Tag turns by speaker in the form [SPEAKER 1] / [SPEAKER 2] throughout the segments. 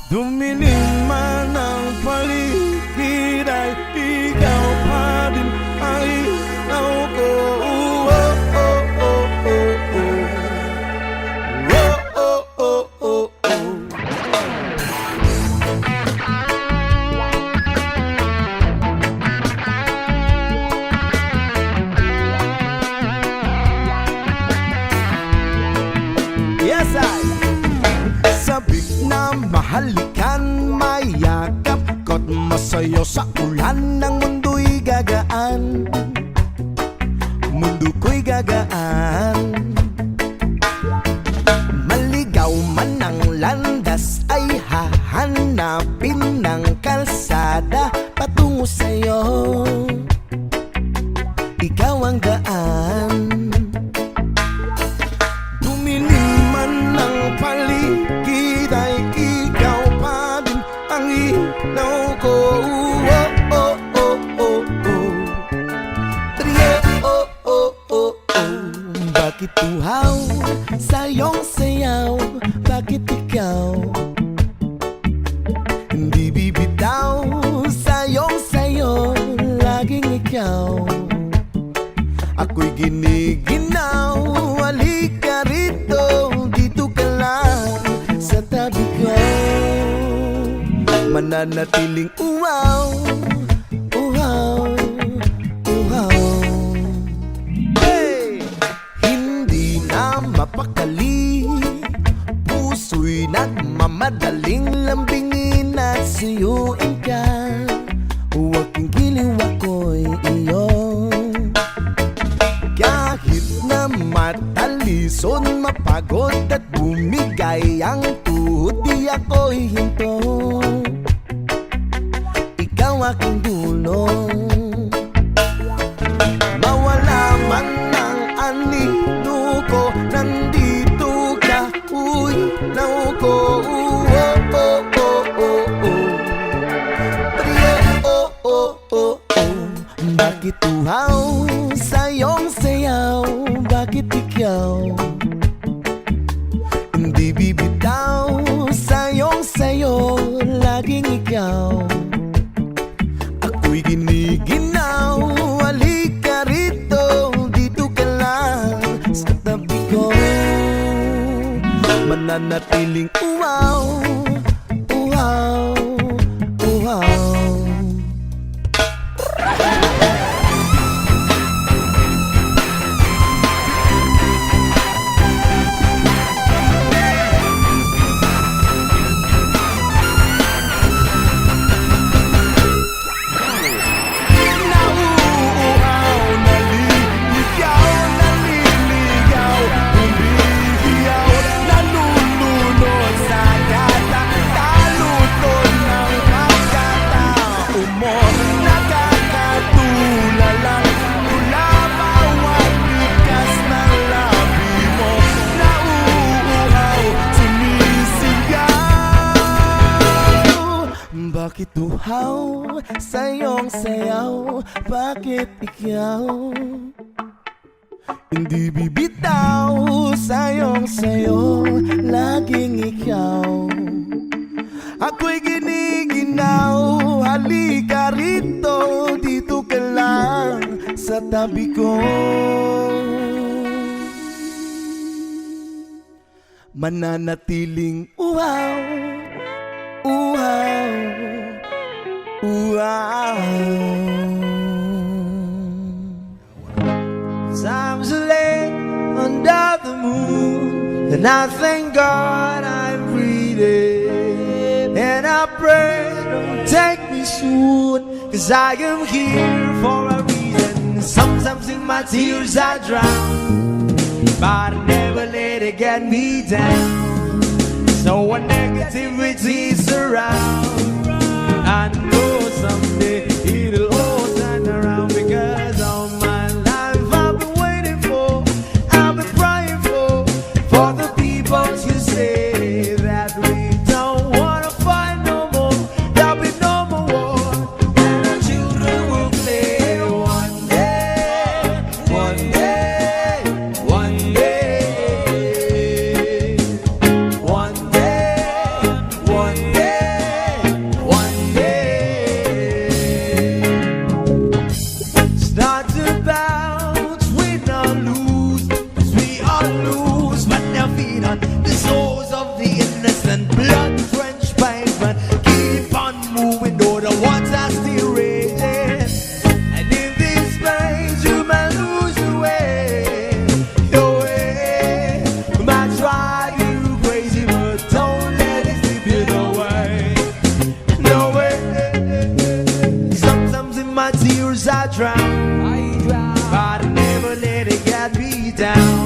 [SPEAKER 1] Dumilim man ang paligid ay ikaw pa din ang ilaw ko. Oh, oh, oh, oh, oh. Oh, oh, oh, oh, oh. Yes, sabik na mahalikan, mayakap ko't masayo sa ulan ng mundo'y gagaan. Mundo ko'y gagaan. Maligaw man ang landas ay hahanapin ng kalsada patungo sa'yo. Ikaw ang daan. Dumilim man ang paligid ay ikaw pa din ang ilaw ko. Oh, oh, oh, oh, oh. Trio, oh, oh, oh, oh. Bakit uhaw sa iyong sayaw? Bakit ikaw hindi bibitaw sa iyong sayo? Laging ikaw ako'y giniginaw. Halika rito, dito ka lang sa tabi ko. Mananatiling uhaw, uhaw, uhaw. Hey! Hindi na mapakali, puso'y nagmamadaling lambingin at suyuin ka. Huwag kang giliw, ako'y iyo. Kahit na matalison, mapagod at bumigay ang tuhod, di ako'y hinto. Ikaw aking dulong. Mawala man ang anino ko, nandito ka, uy, naw ko. Oh, oh, oh, oh, oh. Trio, oh, oh, oh, oh. Bakit uhaw sa iyong sayaw? Bakit ikaw hindi bibitaw sa iyong sayo? Laging ikaw ako'y giniginaw. Halika rito, dito ka lang sa tabi ko. Mananatiling uhaw, uhaw, uhaw. Bakit uhaw sa iyong sayaw? Bakit ikaw hindi bibitaw sa iyong sayo? Laging ikaw ako'y giniginaw. Halika rito, dito ka lang sa tabi ko. Mananatiling uhaw, uhaw, uhaw.
[SPEAKER 2] Times are late under the moon, and I thank God I'm breathing. And I pray don't take me soon, 'cause I am here for a reason. Sometimes in my tears I drown, but I never let it get me down. So when negativity surround, I know someday it'll all turn around. Because all my life I've been waiting for, I've been praying for the people to say that we don't wanna fight no more. There'll be no more war, and our children will play. One day, one day, one day, one day, one day. the souls of the innocent, blood-drenched pavement keep on moving, though the waters are still raging. And in this place you may lose the way, your way. Might drive you crazy, but don't let it slip you away. No way. Sometimes in my tears I drown, but I never let it get me down.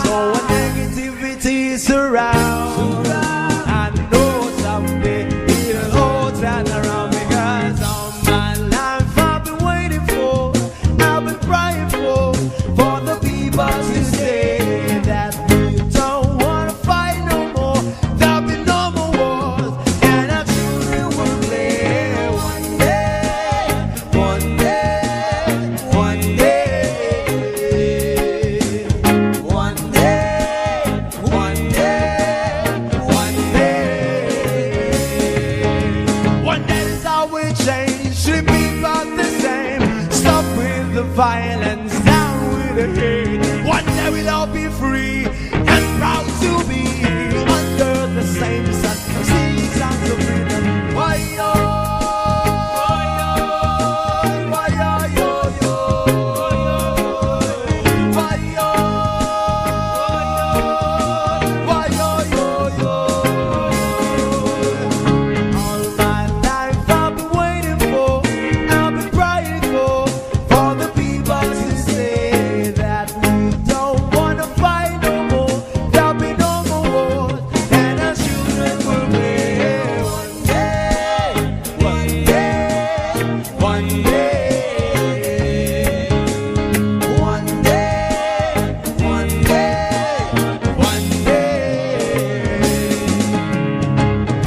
[SPEAKER 2] So when negativity surround, I know someday it'll all turn around, because all my life I've been waiting for, I've been crying for the people to say that we don't wanna fight no more, there'll be no more wars, and our children will play one day, one day, one day, one day, one day, one day. One day this all will change, should be about the same. Stop with the violence, down with the hate. One day we'll all be free and proud to be under the same sun. Sing songs of freedom. Why yo, why yo, yo, yo, why yo, why yo, yo, yo. All my life I've been waiting for, I've been crying for the people to say that we don't wanna fight no more, there'll be no more wars, and our children will live one day, one day, one day, one day, one day, one day.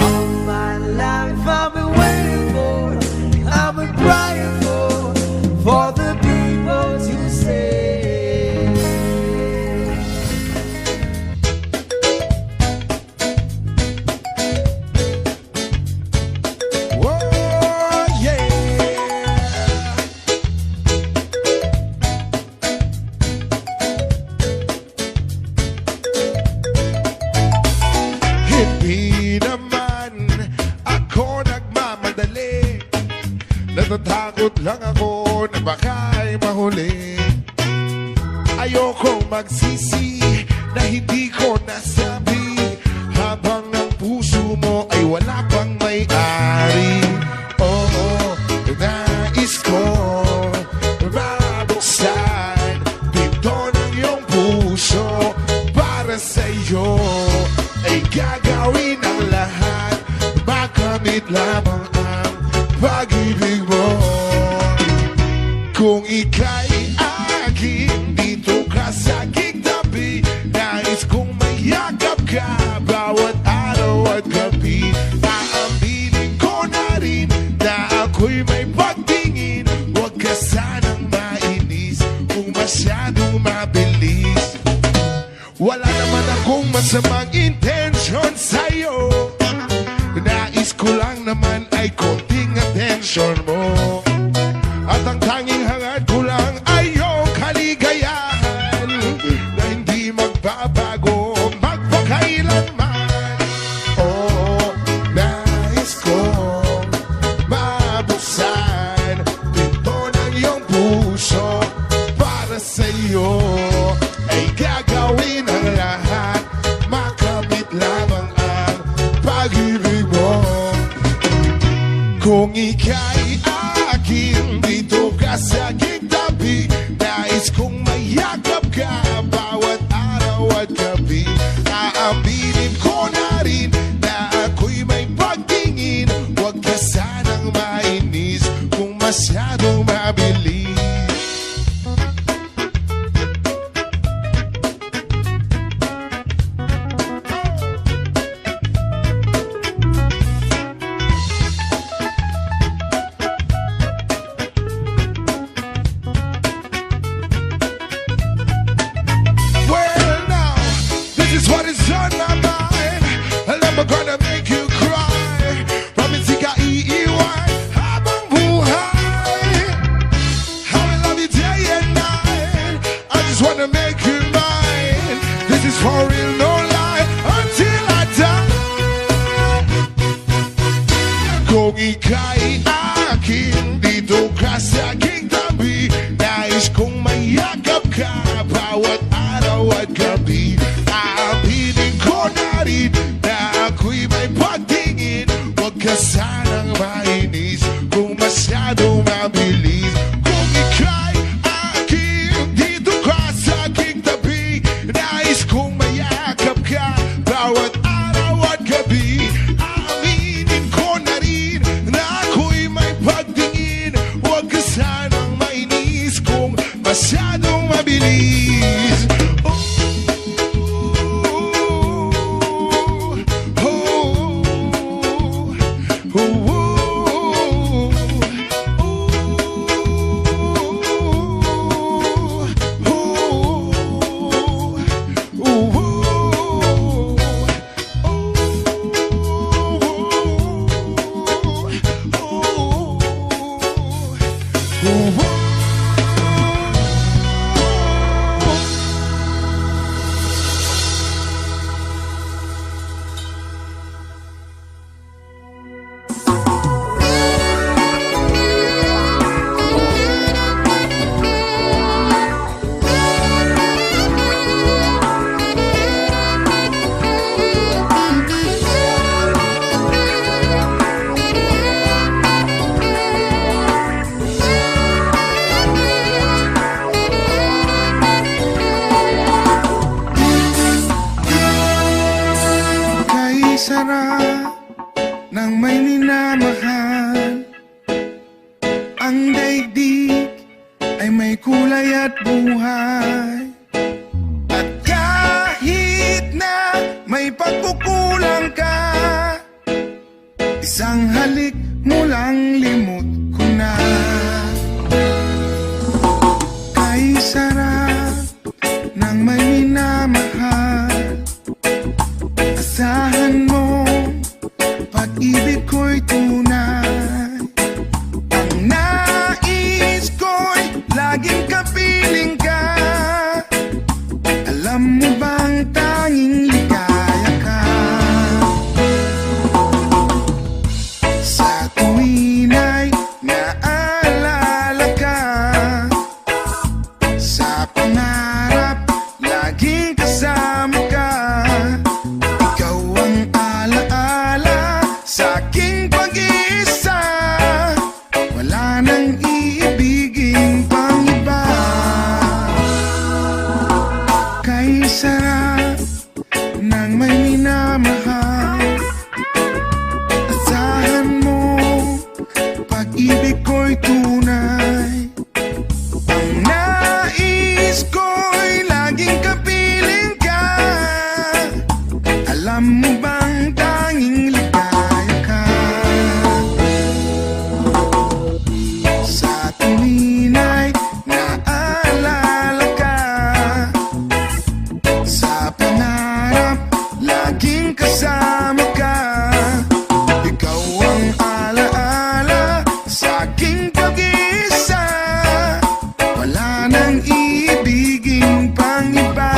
[SPEAKER 2] All my life I've been waiting for, I've been crying for the people to say.
[SPEAKER 1] Oh, yeah. Hindi naman ako nagmamadali, natatakot lang ako na baka'y mahuli. Ayokong magsisi na hindi ko nasabi, habang ang puso mo ay wala pang may-ari. Oo, nais ko mabuksan pinto ng iyong puso, para sa'yo ay gagawin ang lahat, makamit lamang ang pag-ibig mo. Kung ika'y aking, dito ka sa aking tabi, nais kong mayakap ka bawat araw at gabi. Aaminin ko na rin na ako'y may pagtingin, huwag ka sanang mainis kung masyadong mabilis. Wala naman akong masamang intensyon sa'yo, nais ko lang naman ay konting atensyon mo. At ang tanging hangad ko lang ay iyong kaligayahan, na hindi magbabago magpakailanman. Oo, nais kong mabuksan pinto ng iyong puso, para sa'yo ay gagawin ang lahat, makamit lamang ang pag-ibig mo. Kung ika'y akin, dito ka sa aking tabi, nais kong mayakap ka bawat araw at gabi. Aaminin ko na rin na ako'y may pagtingin, huwag ka sanang mainis kung masyadong mabilis.
[SPEAKER 3] rin na ako'y may pagtingin. Huwag ka sanang mainis kung masyadong mabilis. Kung ika'y aking dito ka sa aking tabi, nais kong mayakap ka bawat araw at gabi. Aminin ko na rin na ako'y may pagtingin. Huwag ka sanang mainis kung masyadong mabilis. Sarap ng may minamahal. Ang daigdig ay may kulay at buhay. At kahit na may pagkukulang ka, isang halik mo lang limot ko na. Kay sarap ng may minamahal. Asahan mo, pag-ibig ko'y tunay. Ang nais ko'y laging kapiling ka. Alam mo bang tanging ligaya ka? Sa tuwin ay naalala ka. Sa pangarap, laging kasama ka. Sa'king pag-iisa, wala nang iibigin pang iba. Kay sarap ng may minamahal. Asahan mo, pag-ibig ko'y tunay. Ang nais ko'y laging kapiling ka. Alam mo bang tanging kasama ka, ikaw ang alaala sa aking pag-iisa. Wala nang iibigin pang iba.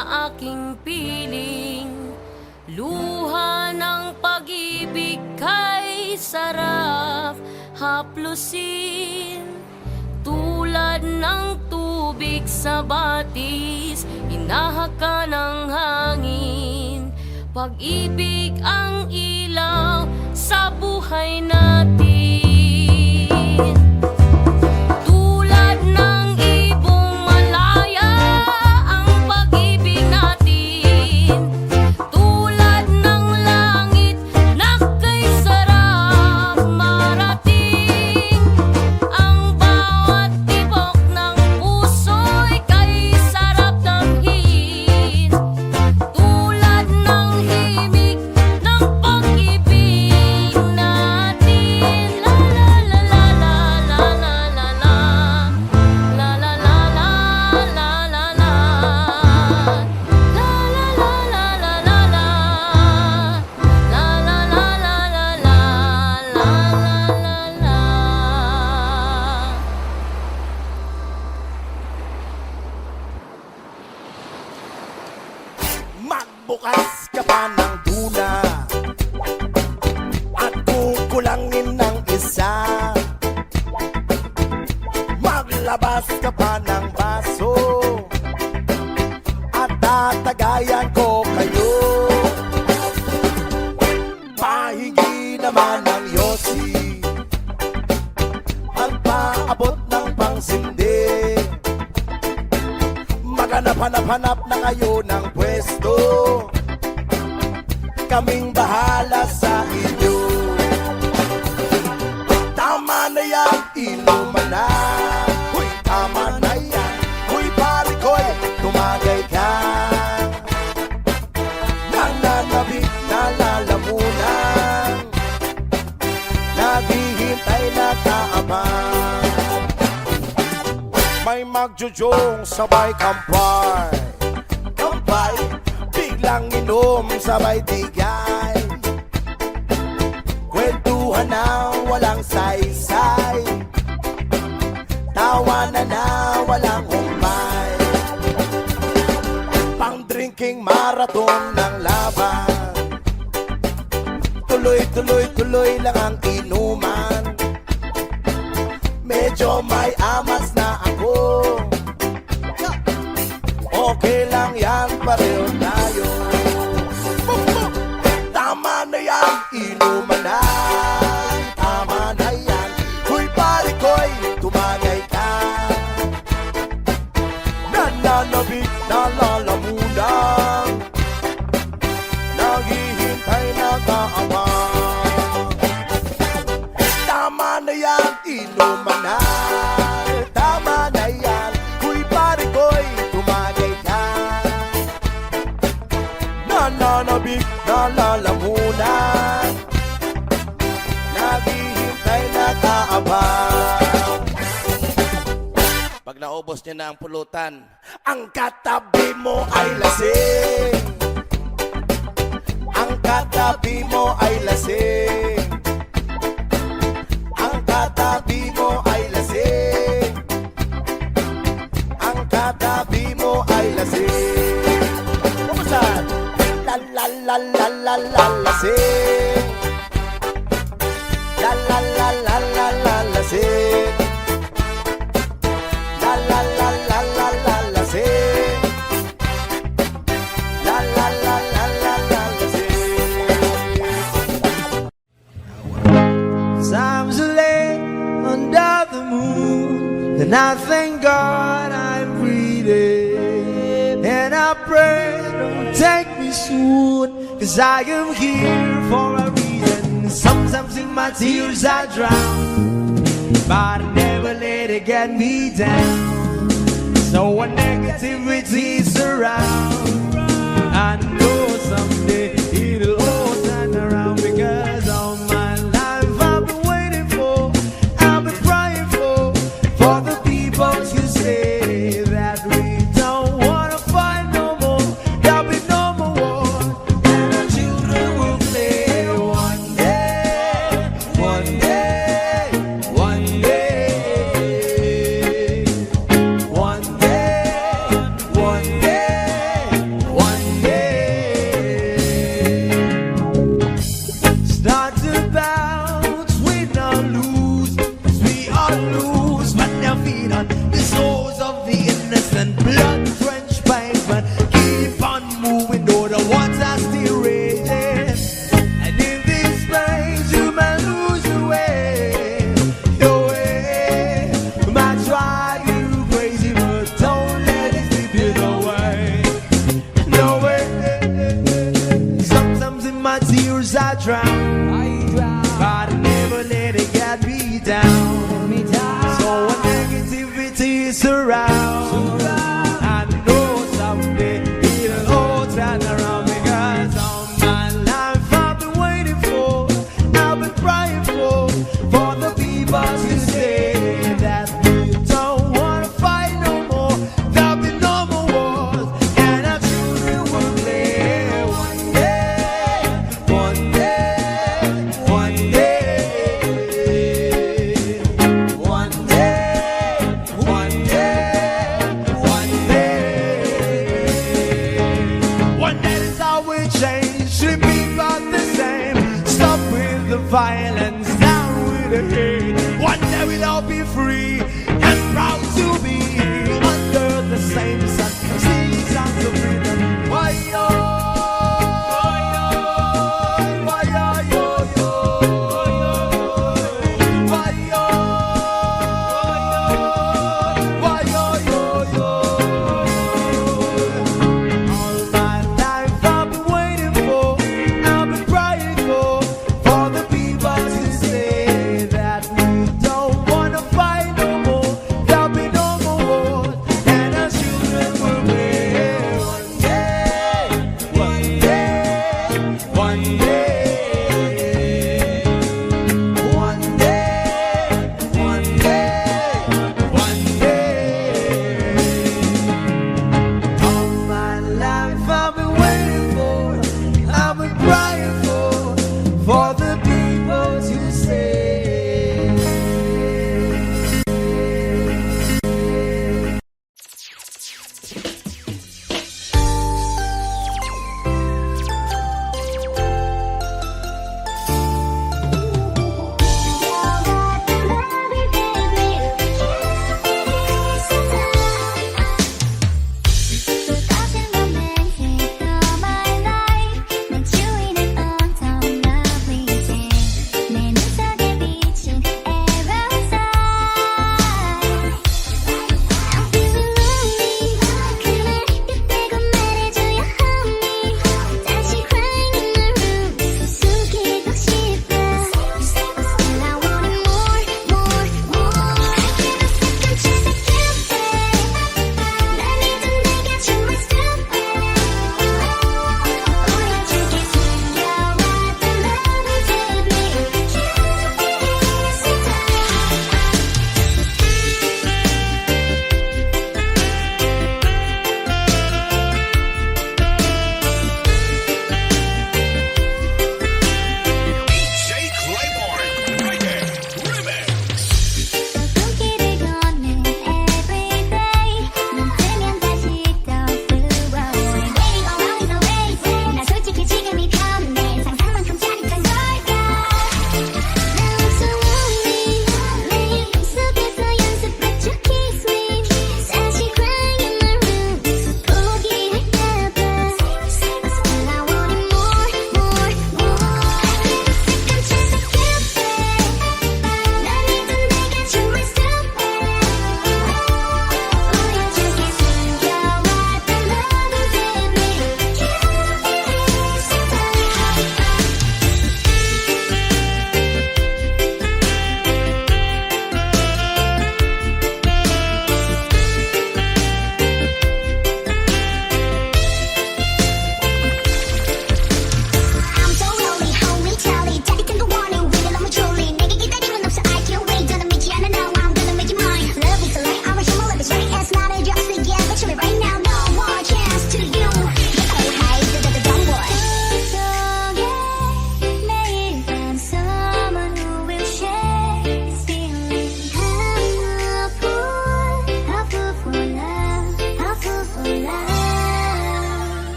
[SPEAKER 4] na aking piling. Luha ng pag-ibig kay sarap haplusin. Tulad ng tubig sa batis, hinahaka ng hangin. Pag-ibig ang ilaw sa buhay natin. Tulad ng ibong malaya ang pag-ibig natin. Tulad ng langit na kay sarap marating. Ang bawat tibok ng puso'y kay sarap damhin. Tulad ng himig ng pag-ibig natin. La la la la la la la la la la la la la la la la
[SPEAKER 1] Magbukas ka pa ng duna at kukulangin ng isa. Maglabas ka pa ng baso at tatagayan ko kayo. Pahingi naman ng yosi, magpaabot ng pangsindi. Maghanap-hanap na kayo ng pwesto, kaming bahala sa inyo. Tama na yan, inuman na. Huy, tama na yan. Huy, pare ko'y tumagay ka. Nananabik na lalamunan, naghihintay na kaabang. May magjujong sabay kampay, kampay, biglang inom sabay tigay. Kwentuhan na walang saysay, tawanan na walang humpay. Pang-drinking marathon ng laban, tuloy-tuloy-tuloy lang ang inuman. Medyo may amas na ako, okay lang yan, pareho tayo. Tama na yan, inuman na. Tama na yan, huy pare ko'y tumagay ka. Nananabik na lalamunan, naghihintay na kaabang. Tama na yan, inuman na. Tama na yan, huy pare ko'y tumagay ka. Nananabik na lalamunan, naghihintay na kaabang. Pag naubos niya na ang pulutan, ang katabi mo ay lasing. Ang katabi mo ay lasing. Ang katabi mo ay lasing. Ang katabi mo ay lasing. Kumusta? La la la la la la lasing. La la la la la la lasing. La la la la la la lasing. La la la la la la lasing.
[SPEAKER 2] Times late under the moon, and I thank God I'm breathing. And I pray don't take me soon, 'cause I am here for a reason. Sometimes in my tears I drown, but I never let it get me down. So when negativity surround, I know someday it'll all turn around, because all my life I've been waiting for, I've been crying for the people to say that we don't wanna fight no more, there'll be no more war, and our children will play one day, one day, one day, one day, one day, down. So when negativity is around, I know someday it'll all turn around, because all my life I've been waiting for, I've been crying for the people to say that we don't wanna fight no more. There'll be no more wars, and our children will live one day, one day, one day, one day, one day, one day. One day is how we change, should be about the same. Stop with the violence, down with the hate. One day we'll all be free and proud to be under the same sun. Sing songs of freedom. Why yo? Why yo yo yo? Why yo? Why yo yo yo? All my life I've been waiting for, I've been crying for the people to say that we don't wanna fight no more. There'll be no more wars, and our children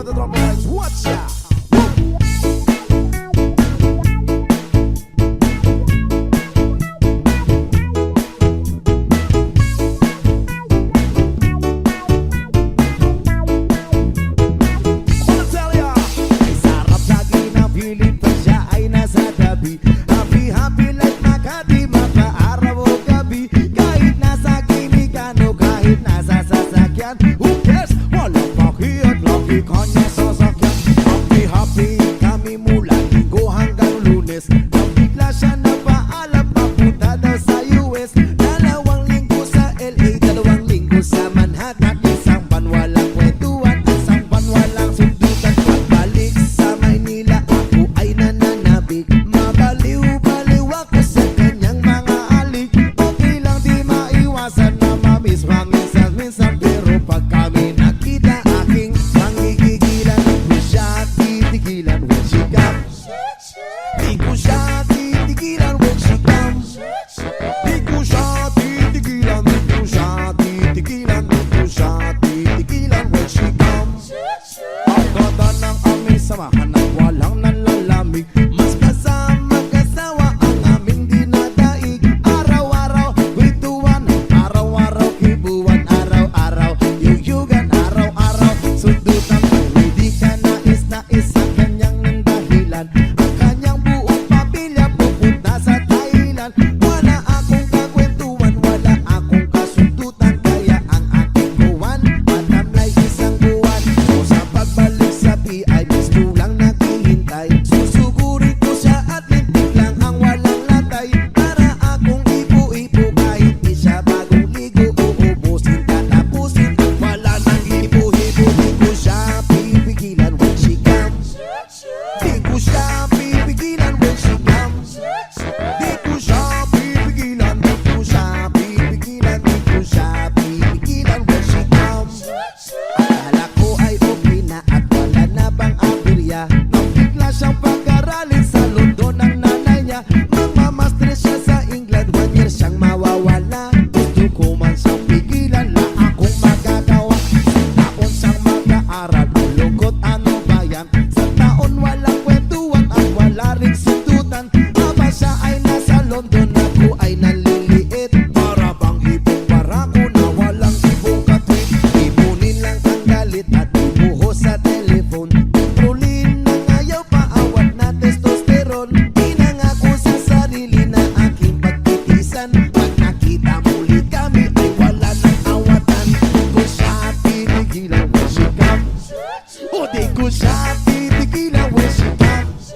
[SPEAKER 1] the drum lines. Watch out. Wanna tell ya, sarap lagi ng piling pag siya ay nasa tabi. Happy, happy like Makati, maka-araw o gabi. Kahit nasa kinikan o kahit nasa sasakyan, who cares? Walang pakiyat, lagi kanya sasakyan. Happy, happy kami mula Linggo hanggang Lunes. Nang bigla siya napaalam, papunta daw sa US. 2 linggo sa LA, 2 linggo sa Manhattan. Isang buwan walang kwentuhan, isang buwan walang sundutan. Pagbalik sa Maynila, ako ay nananabik. Mabaliw-baliw ako sa kanyang mga alik. Okay lang di maiwasan na mamiss paminsan-minsan. Pero pag kami nakita, aking pangigigilan. Di ko siya titigilan when she comes. Di ko siya titigilan when she comes. Di ko siya titigilan, di ko siya titigilan, di ko siya titigilan when she comes. Ang ganda ng aming samahan at walang nanlalamig. Mas kasama kasawa ang aming dinadaig. Araw-araw kwentuhan, araw-araw kibuan, araw-araw yuyugan, araw-araw sundutan. Pero di ka nais ang kanyang dahilan. Ang kanyang buong pamilya pupunta sa Thailand. Wala akong kakwentuhan, wala akong kasundutan. Kaya ang aking buwan, matamlay isang buwan. O sa pagbalik sa PI, gusto lang naghihintay. Susugurin ko siya at lintik lang ang walang latay. Para akong ipo-ipo kahit di siya bagong ligo. Uubusin, tatapusin, wala nang hipo-hipo. Di ko siya pipigilan when she comes. Di ko siya pipigilan when she comes. Di ko siya pipigilan, di ko siya pipigilan, di ko siya pipigilan when she comes. Akala ko ay okay na at wala na bang aberya. Nang bigla siyang pag-aralin sa London ng nanay niya. Magmamaster siya sa England, 1 year siyang mawawala. Gusto ko man siyang pigilan, la akong magagawa. Sa taon siyang mag-aaral, lungkot ano ba yan? Sa taon walang kwentuhan at wala rin sundutan. Aba siya ay nasa London, ako ay naliliit. Para bang ibong barako na walang ibong katwit. Ipunin lang ang galit at ibuhos sa telephone. Kontrolin ng ayaw paawat na testosterone. Pinangako sa sarili na aking pagtitisan. Pag nakita muli kami ay wala nang awatan. Di ko siya titigilan when she comes. O di ko siya titigilan when she comes.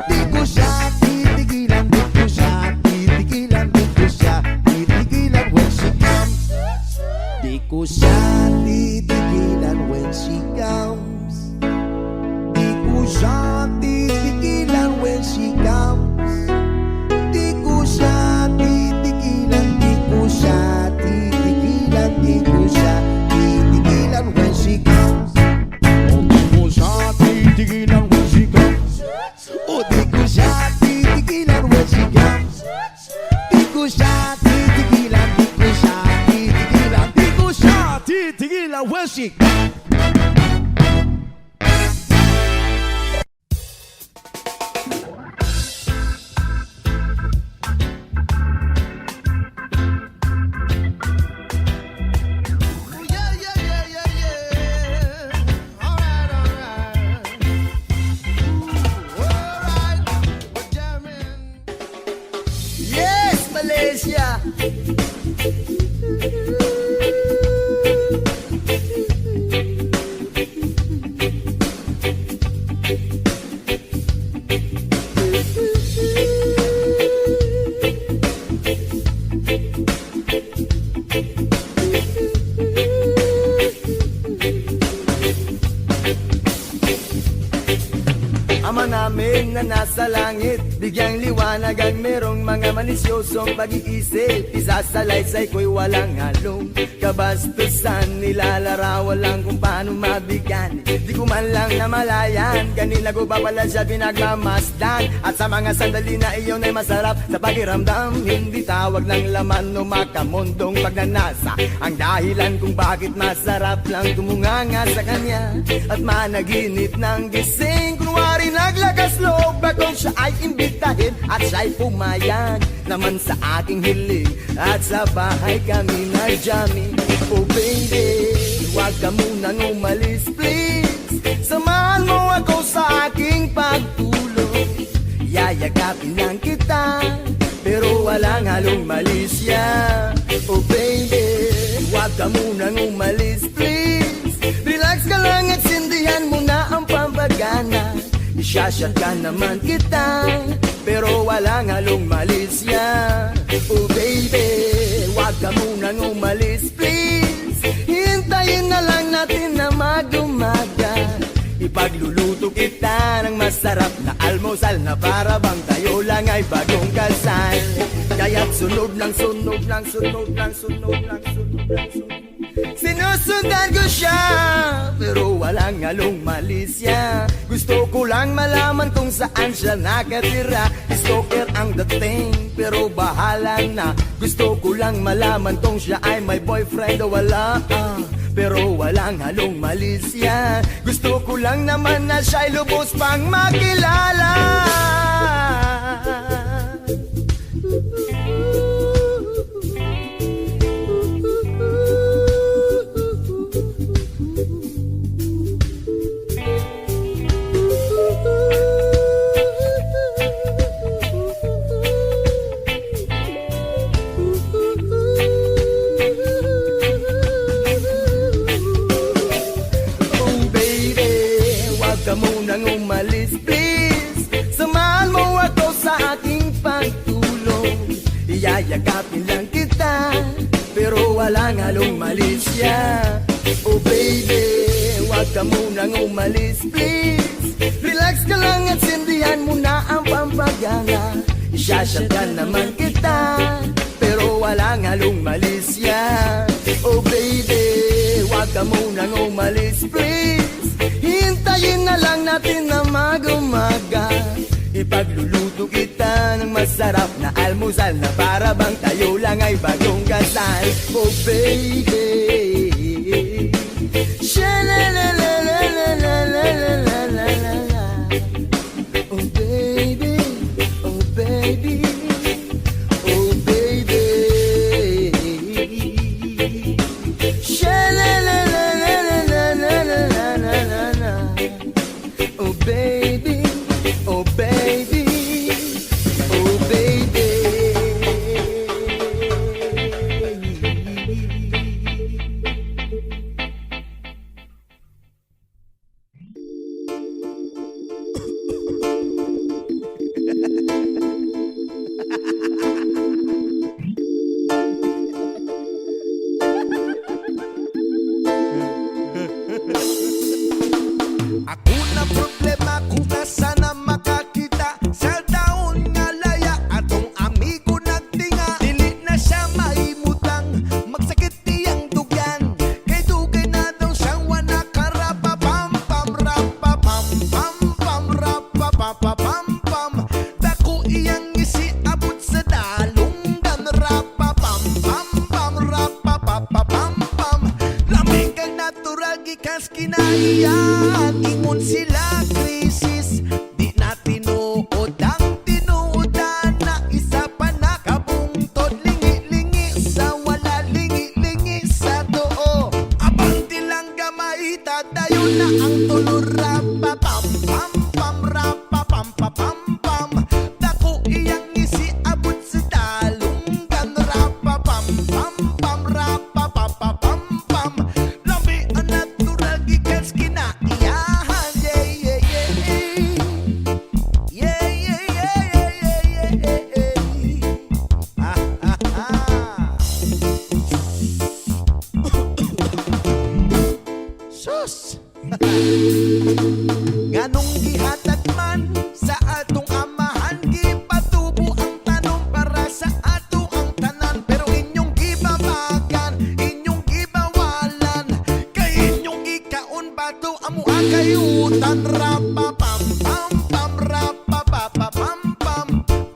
[SPEAKER 1] Di ko siya titigilan, di ko siya titigilan, di ko siya titigilan when she comes. Di ko siya titigilan when she comes. Di ko siya titigilan when she comes. Di ko siya titigilan, di ko siya titigilan, di ko siya titigilan when she comes. O di ko siya titigilan when she comes. O di ko siya titigilan when she comes. Di ko siya titigilan, di ko siya titigilan, di ko siya titigilan when she comes.
[SPEAKER 2] Yes, Malaysia.
[SPEAKER 5] Ama namin na nasa langit, bigyang liwanag ang merong mga malisyosong pag-iisip. Isasalaysay ko'y walang halong kabastusan, nilalarawan lang kung paano mabigyan. Di ko ko man lang namalayan, kanina ko pa pala siya pinagmamasdan. At sa mga sandali na iyon ay masarap sa pakiramdam, hindi tawag ng laman o makamundong pagnanasa ang dahilan kung bakit masarap lang tumunganga sa kanya at managinip ng gising. Kunwari naglakas loob akong siya ay imbitahin at siya'y pumayag naman sa aking hiling. At sa bahay kami nag-jamming. Oh baby, huwag ka munang umalis please, samahan mo ako sa aking pagtulog. Yayagapin lang kita pero walang halong malisya. Oh baby, huwag ka munang umalis please, relax ka lang at sindihan mo na ang pambagana. Isyashot ka naman kita pero walang halong malisya. Oh baby, huwag ka munang umalis please, hintayin na lang natin na mag-umaga. Ipagluluto kita ng masarap na almusal na para bang tayo lang ay bagong kasal. Kaya't sunod lang, sunod lang, sunod lang, sunod lang, sunod lang, sunod. Sinusundan ko siya pero walang halong malisya. Gusto ko lang malaman kung saan siya nakatira. Stalker ang dating pero bahala na. Gusto ko lang malaman kung siya ay may boyfriend o wala, pero walang halong malisya. Gusto ko lang naman na siya'y lubos pang makilala. Ka munang umalis please, samahan mo ako sa aking pagtulog. Iyayagapin lang kita pero walang halong malisya. Oh baby, huwag ka munang umalis please, relax ka lang at sindihan mo na ang pampagana. Isyashot ka naman kita pero walang halong malisya. Oh baby, huwag ka munang umalis please, hintayin na lang natin na mag-umaga. Ipagluluto kita ng masarap na almusal na para bang tayo lang ay bagong kasal. Oh baby, sha-la-la-la-la-la-la-la-la-la-la. Oh baby, oh baby, oh baby, sha-la-la-la-la-la-la-la-la-la. Oh baby, oh baby, oh baby.
[SPEAKER 1] Ako na problema kung nasa na makakita sa daon nga laya atong amigo nagtinga. Dili na siya maimutang magsakit tiyang dugyan, kay dugay na daw siyang wana karapa pam pam rapa pam pam pam rapa papa pam pam. Dako iyang isi abot sa dalunggan rapa pam pam pam rapa papa pam pam. Lamig kang natural gikas kinaiyan, ingon sila krisis, di na tinuod ang tinuodan na isa pa nakabungtod. Lingi-lingi sa wala, lingi-lingi sa doo. Abang tilang gamay, tadayo na ang tulor rapa pam pam pam rapa pam pam pam. Dako iyang isi abot sa dalunggan rapa pam pam pam rapa papa pam pam. Lambi ang natural gikas kinaiyahan, yeah yeah yeah yeah yeah yeah yeah yeah yeah. Ah ah ah. Sus. Nganong gihatag man sa atong amahan, gipatubo ang tanong para sa ato ang tanan. Pero inyong gibabagan, inyong gibawalan, kay inyong gikaon bato amo ang kayutan rapa pam pam pam rapa papa pam pam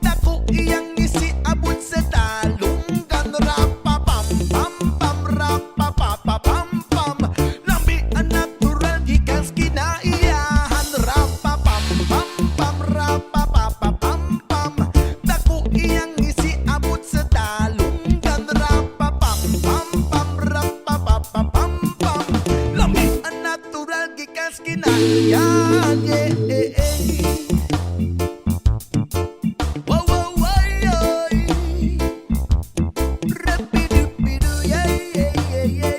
[SPEAKER 1] dako iyang isiabot sa dalunggan rapa pam pam pam rapa papa pam pam lambi ang natural gikan sa kinaiyahan rapa pam pam pam rapa papa pam pam dako iyang isiabot sa dalunggan rapa pam pam pam rapa papa pam pam lambi ang natural gikan sa kinaiyahan yeah, yeah, yeah. Wow, wow, wow, yeah. Rapidu-pidu, yeah, yeah, yeah, yeah.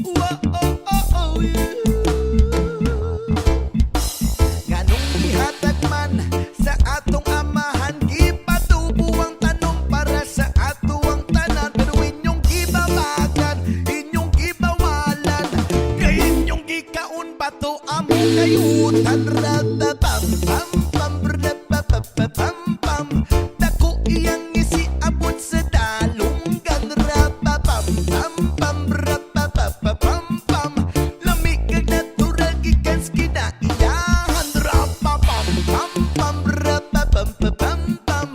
[SPEAKER 1] Wow, oh, oh, oh, yeah. Nganong ihatag man sa atong amahan, gipatubo ang tanong para sa ato ang tanan. Pero inyong gibabagan, inyong gibawalan, kay inyong gikaon bato amo kayutan rata pam pam pam rapa papa pam pam dako iyang isiabot sa dalunggan rapa pam pam pam rapa papa pam pam lamig kag natural gikan sa kinaiyahan rapa pam pam pam rapa pam pam pam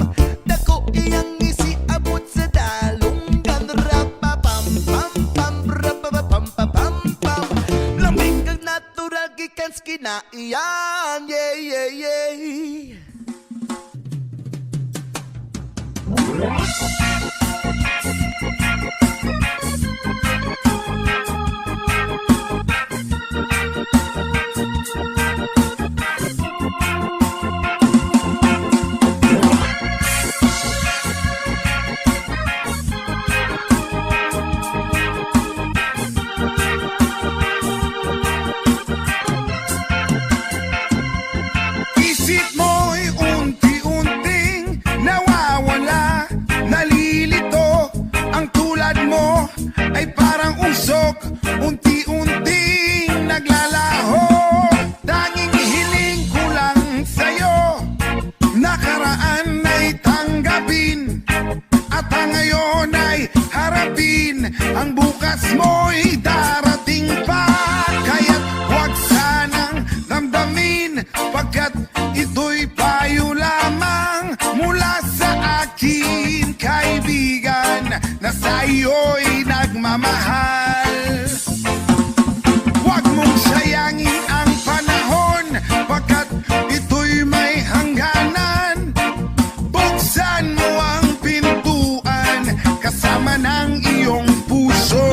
[SPEAKER 1] dako iyang isiabot sa dalunggan rapa pam pam pam rapa pam pam pam lamig kag natural gikan sa kinaiyahan yeah yeah yeah. Isip mo'y unti-unting nawawala, nalilito. Ang tulad mo ay parang usok, unti-unting naglalaho. Tanging hiling ko lang sa'yo, nakaraan ay tanggapin, at ang ngayon ay harapin. Ang bukas mo'y darating pa, kaya't huwag sanang damdamin, pagkat ito'y payo lamang mula sa akin, kaibigan, na sa iyo'y nagmamahal. Huwag mong sayangin ang panahon, pagkat ito'y may hangganan. Buksan mo ang pintuan kasama ng iyong puso.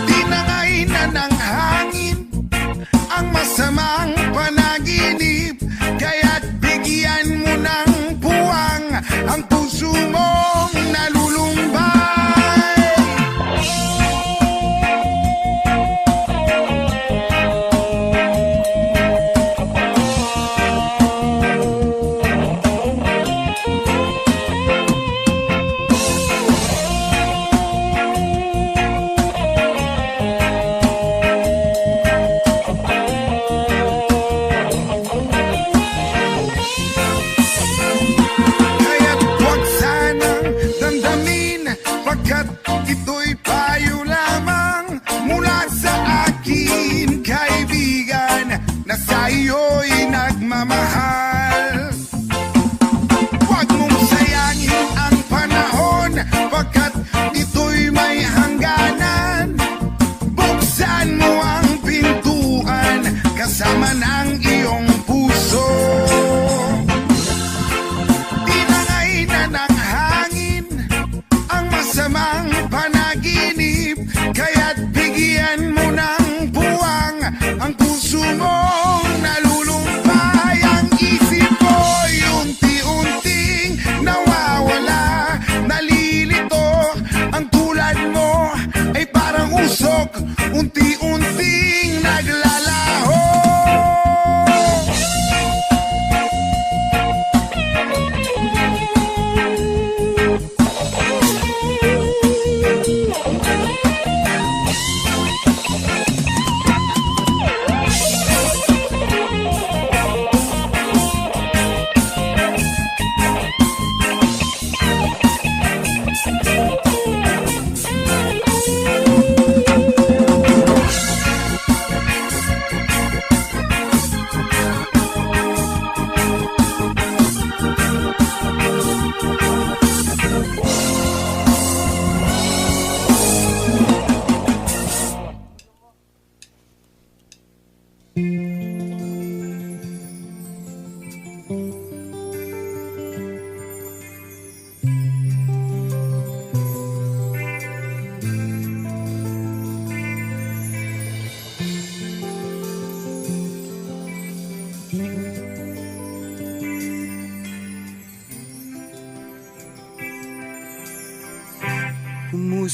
[SPEAKER 1] Tinangay na ng hangin ang masamang panaginip, kaya't bigyan mo ng puwang ang puso mong nalulumbay. Kaya't huwag sanang damdamin, pagkat ito'y payo lamang mula sa akin, kaibigan, na sa iyo'y nagmamahal. Huwag mong sayangin ang panahon, pagkat ito'y may hangganan. Buksan mo ang pintuan kasama ng iyong puso. Tinangay na ng hangin ang masamang panaginip,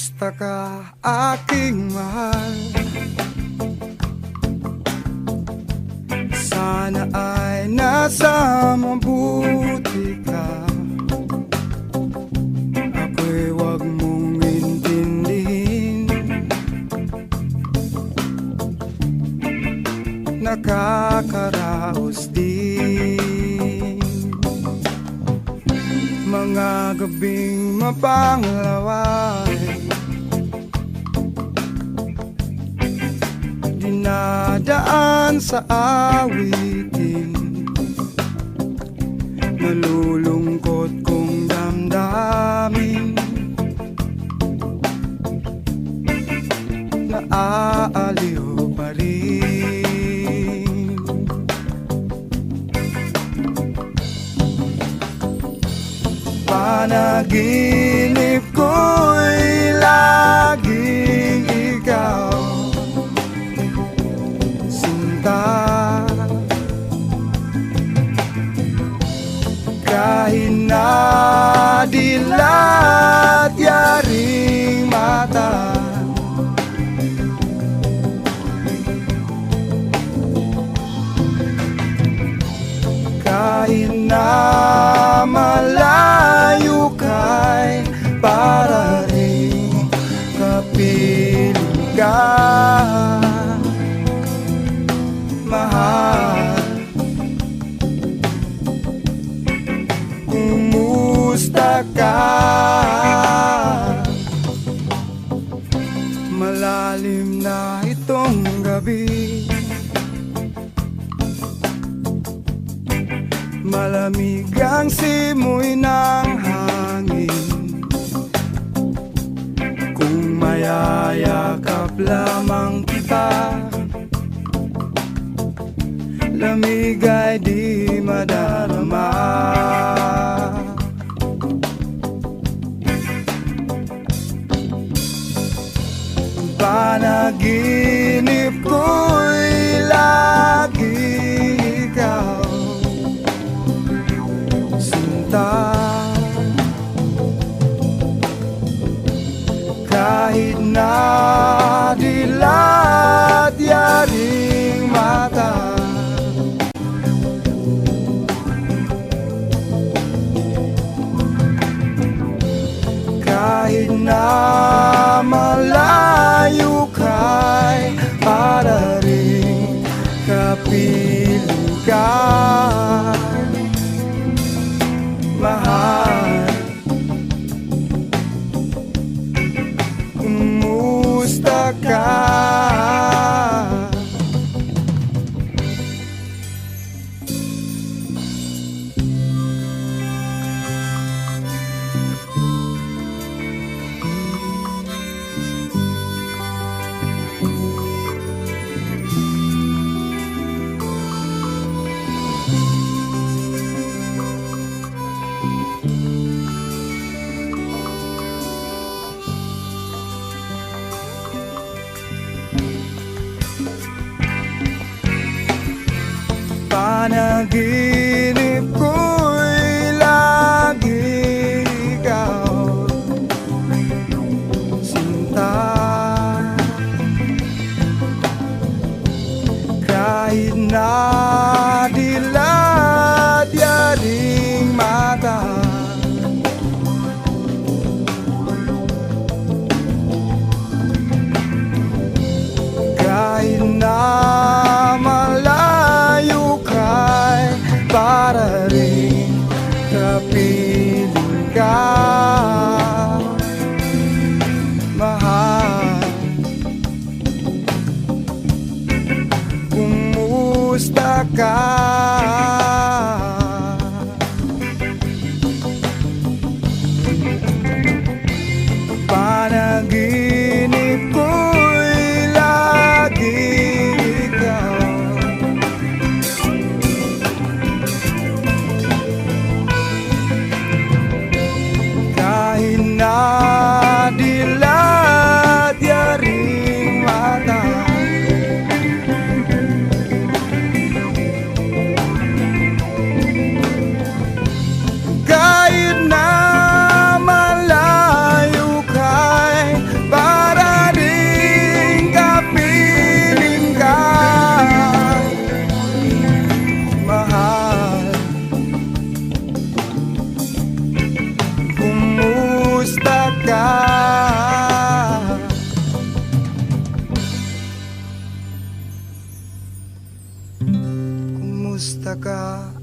[SPEAKER 1] Kumusta ka, aking mahal? Sana ay nasa mabuti ka. Ako'y wag mong intindihin. Nakakaraos din mga gabing mapanglaway, dinadaan sa awitin, nalulungkot kong damdamin, naaaliw pa rin. Panaginip ko'y laging ikaw, sinta. Kahit na dilat yaring mata, kahit na malayo ka'y para rin kapiling ka, mahal. Kumusta ka? Malalim na itong gabi, malamig ang simoy ng hangin. Kung mayayakap lamang kita, lamig ay di madarama. Panaginip ko'y lagi ikaw, kahit na dilat yaring mata, kahit na malayo ka'y para rin kapiling ka, mahal. Kumusta ka? Panaginip ko'y lagi ikaw, sinta. Kahit na dilat yaring mata, kahit na para rin kapiling ka, mahal. Kumusta ka? Panaginip ko'y lagi ikaw, kahit na dilat yaring mata,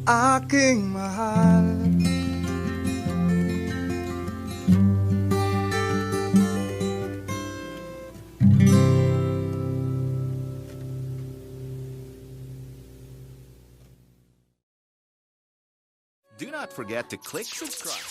[SPEAKER 2] aking mahal.
[SPEAKER 6] Do not forget to click subscribe.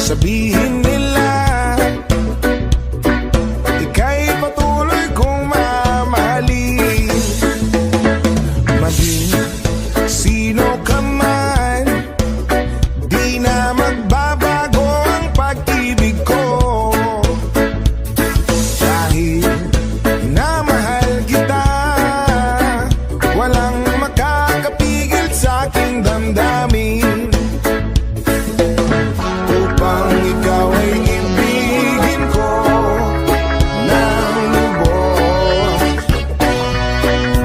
[SPEAKER 1] Sabihin nila ika'y patuloy kong mamahalin. Maging sino ka man, di na magbabago ang pag-ibig ko. Dahil minamahal kita, walang makakapigil sa aking damdamin. Ikaw ay ibigin ko ng lubos,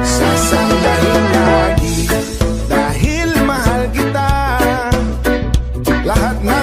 [SPEAKER 1] sasandahin lagi dahil mahal kita. Lahat na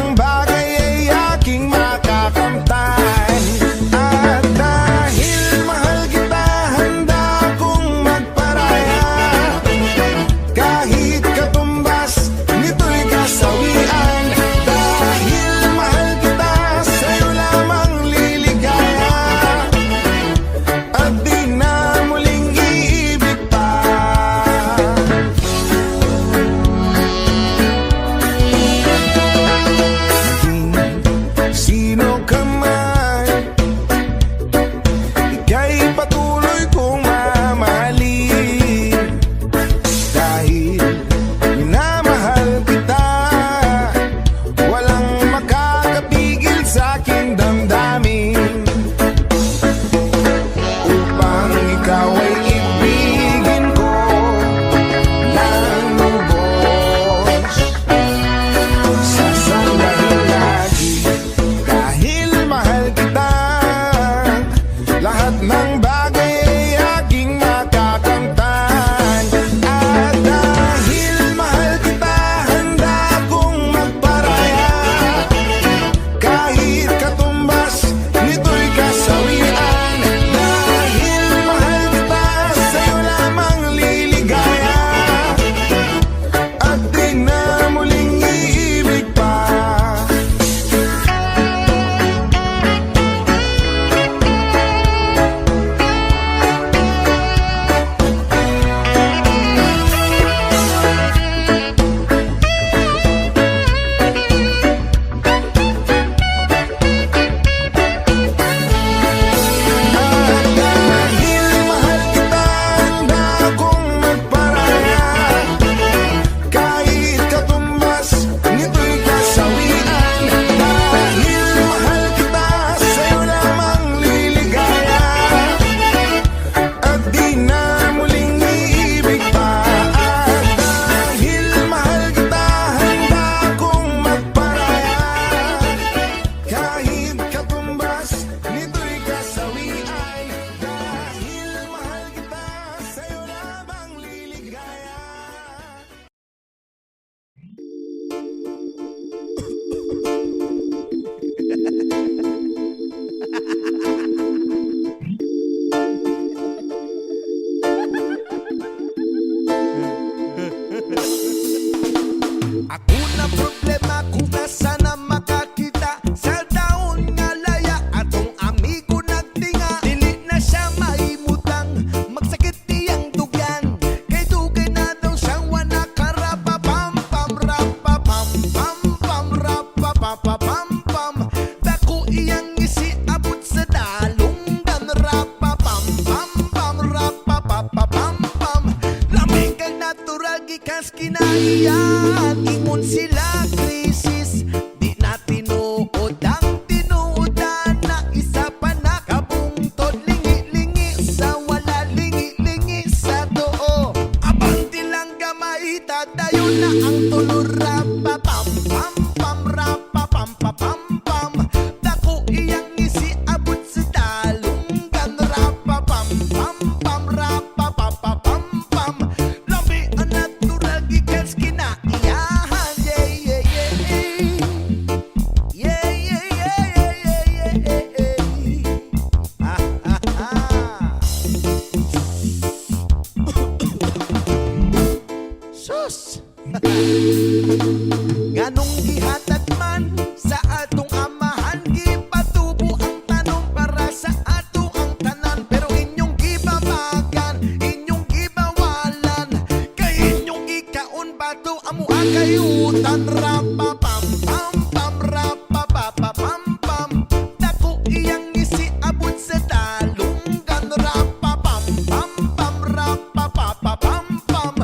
[SPEAKER 1] ihatag man sa atong amahan, gipatubo ang tanom para sa ato ang tanan. Pero inyong gibabagan, inyong gibawalan, kay inyong ikaon bato amo kayutan. Rapa pam pam pam, rapa pa pa pam pam, dako iyang isiabot sa dalunggan. Rapa pam pam pam, rapa pa pa pam pam,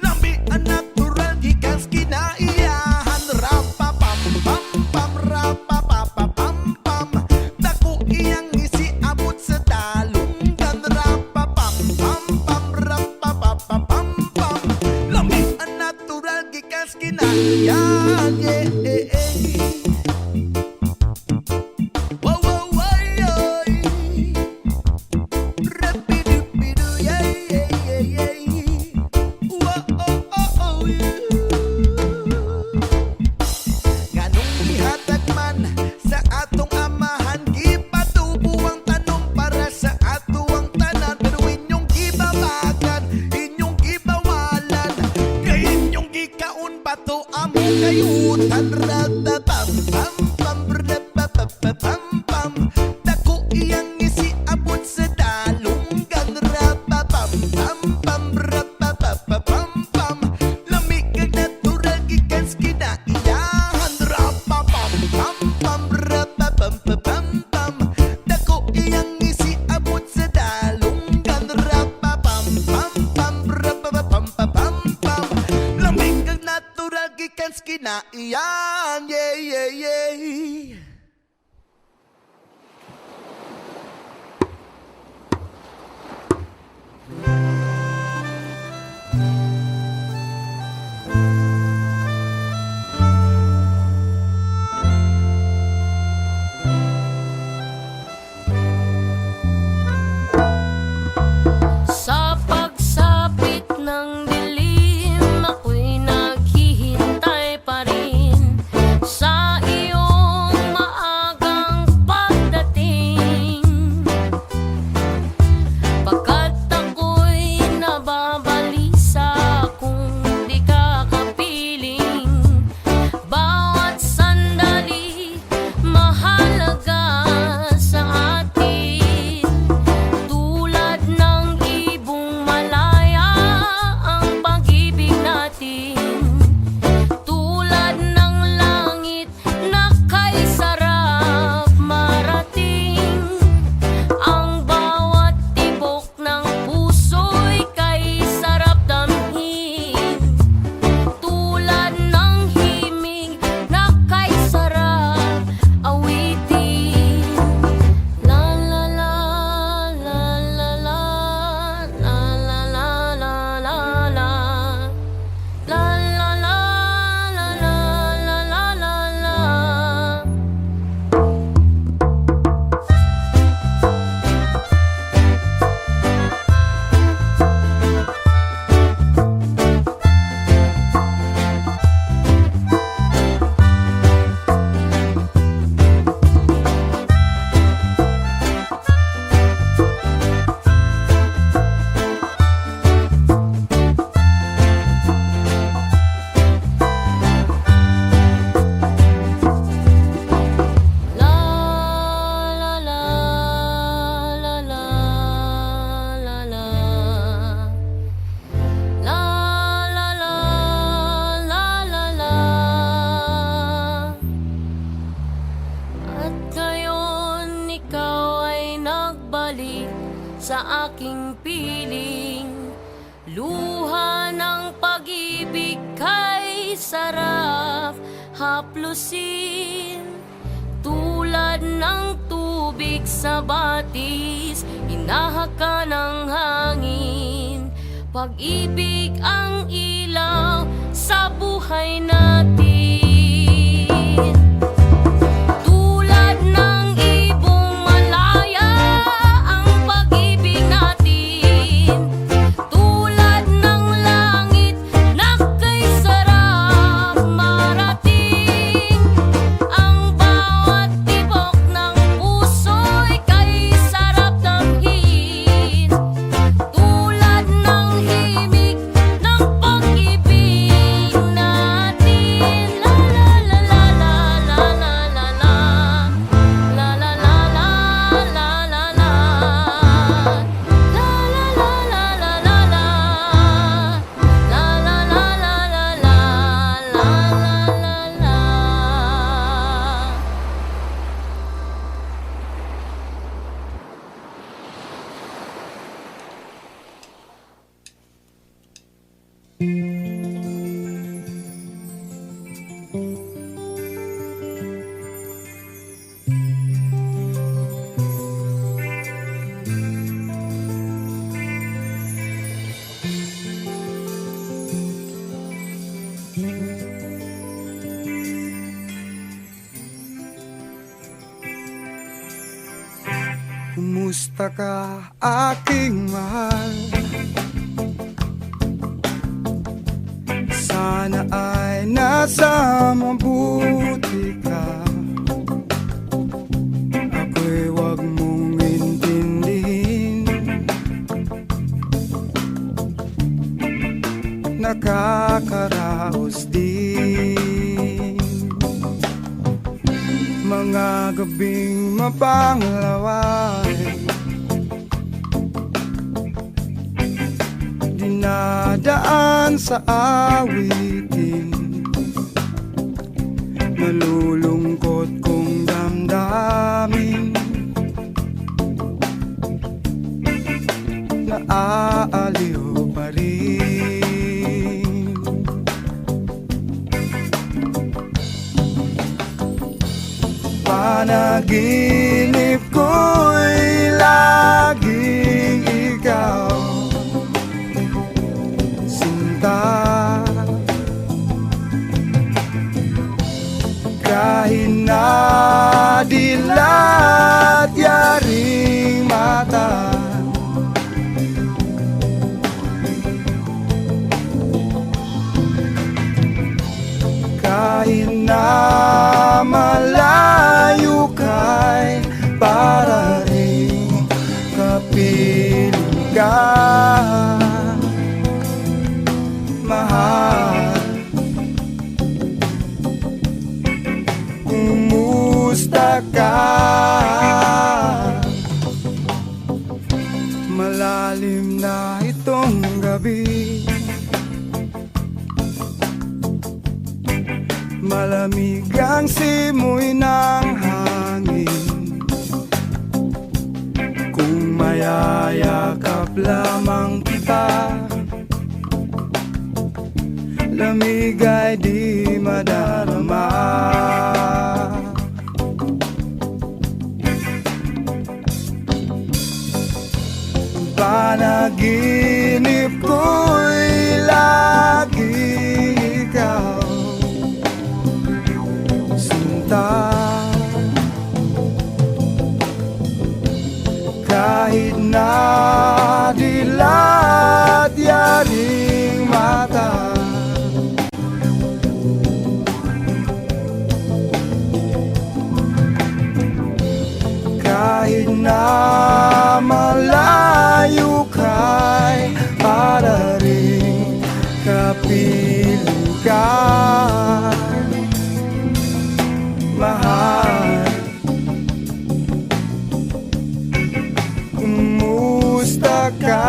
[SPEAKER 1] lambi ang natural gikan sa kinaiyahan. Rapa pam pam pam, rapa pa pa pam pam, dako iyang isiabot sa dalunggan. Rapa pam pam pam, rapa pa pa pam pam, lambi ang natural gikan sa kinaiyahan. Yeah, yeah, yeah. Whoa, whoa, whoa, yeah. Rapidupidu, yeah, yeah, yeah, yeah. Whoa, oh, oh, oh, yeah. Nganong ihatag man sa atong amahan, gipatubo ang tanom para sa ato ang tanan. Pero inyong gibabagan, inyong gibawalan, kay inyong gikaon bato amo kayutan. Rata pam pam pam, rapa pa pa pam pam, dako iyang isiabot sa dalunggan. Rapa pam pam pam, rapa pa pa pam pam, lamig kag natural gikan sa kinaiyahan. Rapa pam pam pam, rapa pam pa pam pam, dako iyang isiabot sa dalunggan. Rapa pam pam pam, rapa pa pam pa pam pam, lamig kag natural gikan sa kinaiyahan. Yeah, yeah, yeah.
[SPEAKER 4] Sa pagsapit ng dilim, ako'y naghihintay pa rin sa iyong maagang pagdating. Pagkat ako'y nababalisa kung di ka kapiling. Bawat sandali mahalaga sa atin. Tulad ng ibong malaya ang pag-ibig natin. Tulad ng langit na kay sarap marating. Ang bawat tibok ng puso'y kay sarap damhin. Tulad ng himig na kay sarap awitin. La la la la la la, la la la la la la, la la la la la la la la. La la la la la la la, la la la la la la. At ngayon ikaw ay nagbalik sa aking piling. Luha ng pag-ibig kay sarap haplusin. Tulad ng tubig sa batis, hinahaka ng hangin. Pag-ibig ang ilaw sa buhay natin. Tulad ng ibong malaya ang pag-ibig natin. Tulad ng langit na kay sarap marating. Ang bawat tibok ng puso'y kay sarap damhin. Tulad ng himig ng pag-ibig natin. La la la la
[SPEAKER 1] Kumusta ka aking mahal? Sana ay nasa mabuti ka. Ako'y wag mong intindihin. Nakakaraos din mga gabing mapanglaway, dinadaan sa awitin, nalulungkot kong damdamin, naaaliw pa rin. Panaginip ko'y laging ikaw, sinta. Kahit na dilat yaring mata, kahit na malayo ka'y para rin kapiling ka, mahal. Kumusta ka? Malalim na itong gabi, malamig ang simoy ng hangin. Kung mayayakap lamang kita, lamig ay di madarama. Panaginip ko'y lagi ikaw, sinta. Kahit na dilat yaring mata, kahit na malayo ka'y para rin kapiling ka, mahal. Kumusta ka?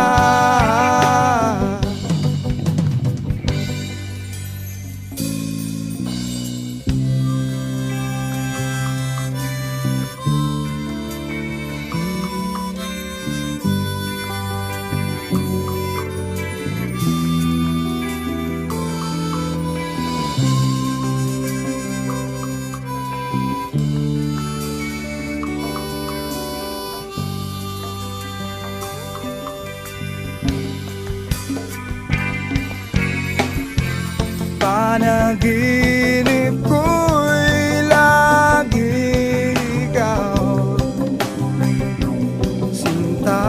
[SPEAKER 1] Panaginip ko'y lagi ikaw, sinta.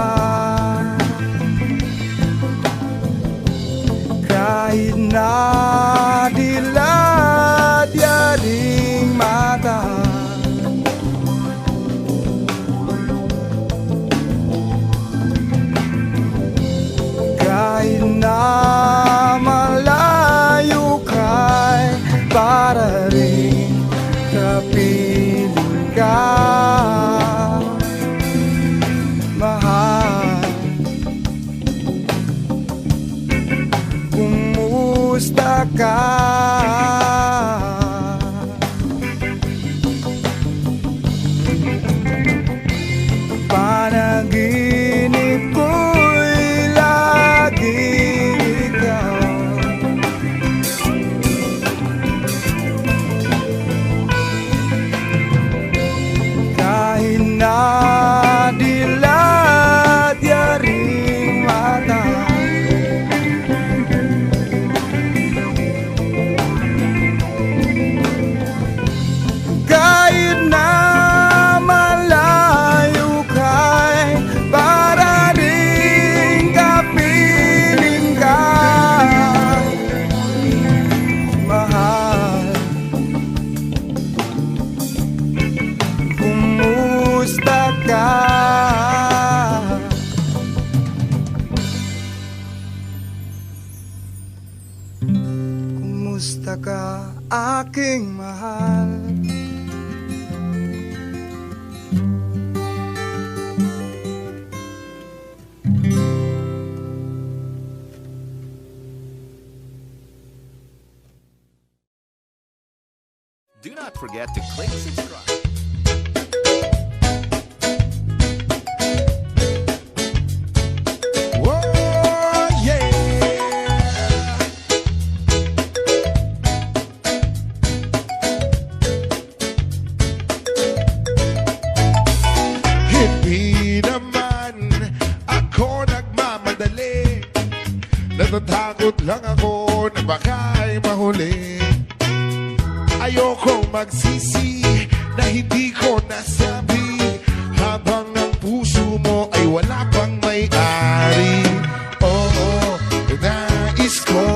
[SPEAKER 1] Kahit na dilat yaring mata, kahit na malayo ka'y para rin kapiling ka, mahal. Kumusta ka? Panaginip ko'y lagi ikaw, kahit na dilat yaring mata,
[SPEAKER 2] ka. Kumusta ka, aking mahal?
[SPEAKER 6] Do not forget to click subscribe.
[SPEAKER 3] Whoa, yeah. Hindi naman ako nagmamadali. Natatakot lang ako na baka'y mahuli. Ayokong magsisi na hindi ko nasabi, habang ang puso mo ay wala pang may-ari. Oo, nais ko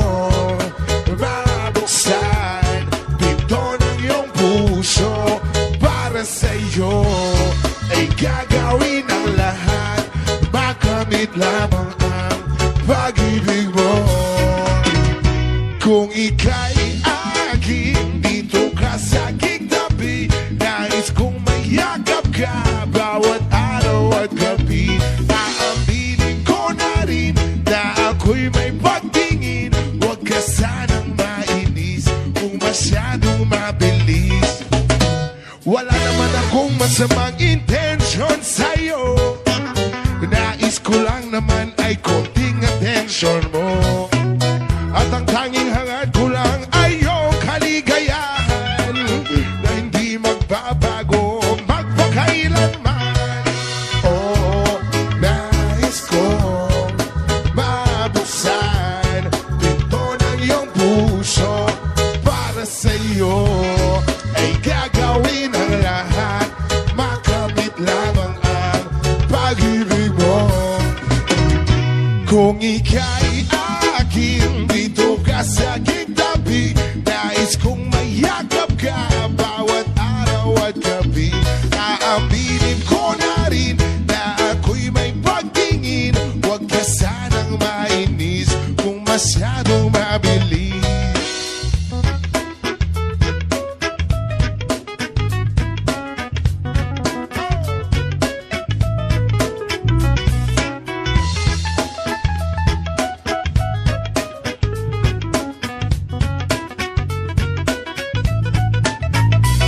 [SPEAKER 3] mabuksan pinto ng iyong puso. Para sa'yo ay gagawin ang lahat, makamit lamang ang pag-ibig mo. Kung ika'y aking, dito ka sa aking tabi, nais kong mayakap ka bawat araw at gabi. Aaminin ko na rin na ako'y may pagtingin, huwag ka sanang mainis kung masyadong mabilis. Wala naman akong masamang intensyon sa'yo, nais ko lang naman ay konting atensyon mo. At ang tanging hangad ko lang ay iyong kaligayahan na hindi magbabago magpakailanman. Oo, nais kong mabuksan pinto ng iyong puso. Para sa iyo ay gagawin ang lahat, makamit lamang ang pag-ibig mo. Kung ika'y akin, dito ka sa aking tabi, nais kong mayakap ka bawat araw at gabi. Aaminin ko na rin na ako'y may pagtingin, huwag ka sanang mainis kung masyadong mabilis.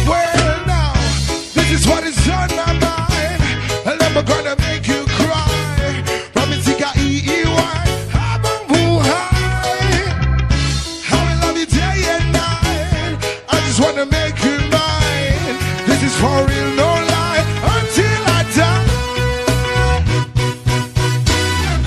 [SPEAKER 3] Well, now, this is what is on my mind, and I'm gonna make you cry. Promise ka iiwan habang buhay. How I love you day and night, I just wanna make you mine. This is for real, no lie, until I die.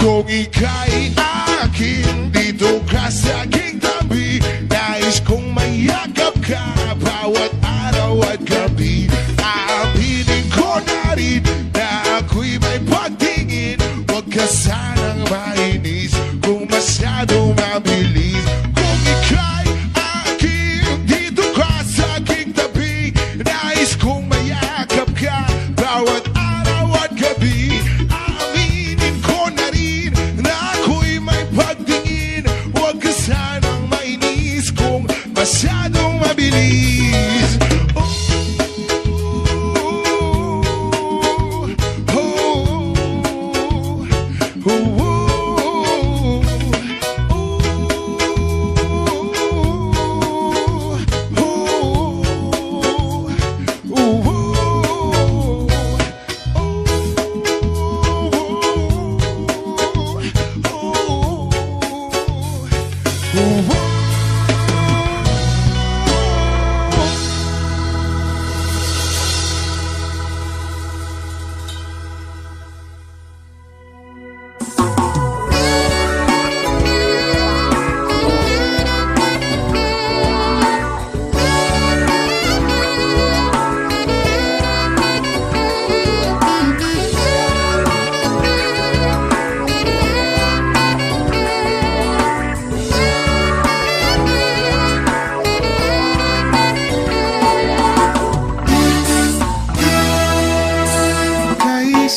[SPEAKER 3] Kung ika'y akin, dito ka sa aking tabi, nais kong mayakap ka bawat araw at gabi. Aaminin ko na rin na ako'y may pagtingin, huwag ka sanang mainis kung masyadong mabilis. Kung ika'y akin, dito ka sa aking tabi, nais kong mayakap ka bawat araw at gabi. Aaminin ko na rin na ako'y may pagtingin, huwag ka sanang mainis kung masyadong mabilis. Oh.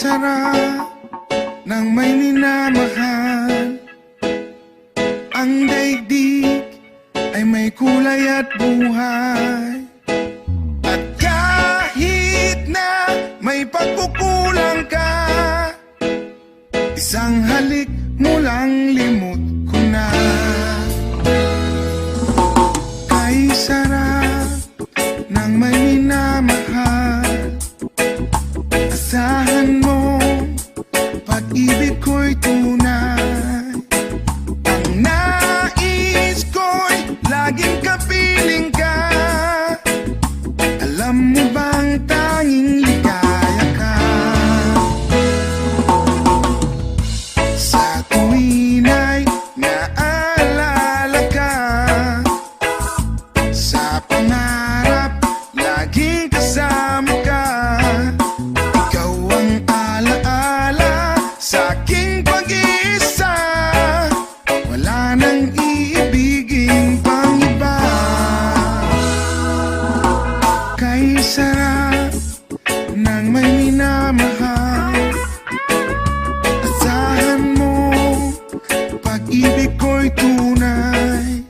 [SPEAKER 3] sarap ng may minamahal. Ang daigdig ay may kulay at buhay. At kahit na may pagkukulang ka, isang halik mo lang limot ko na. Kay sarap ng may minamahal, asahan mo pag-ibig ko'y tunay. Ang nais ko'y laging kapiling ka. Alam mo bang tanging ligaya ka? Sa tuwin ay naalala ka, sa pangarap laging kasama ka. Ikaw ang alaala sa aking pag-iisa. Wala nang iibigin pang iba. Kay sarap ng may minamahal, asahan mo pag-ibig ko'y tunay.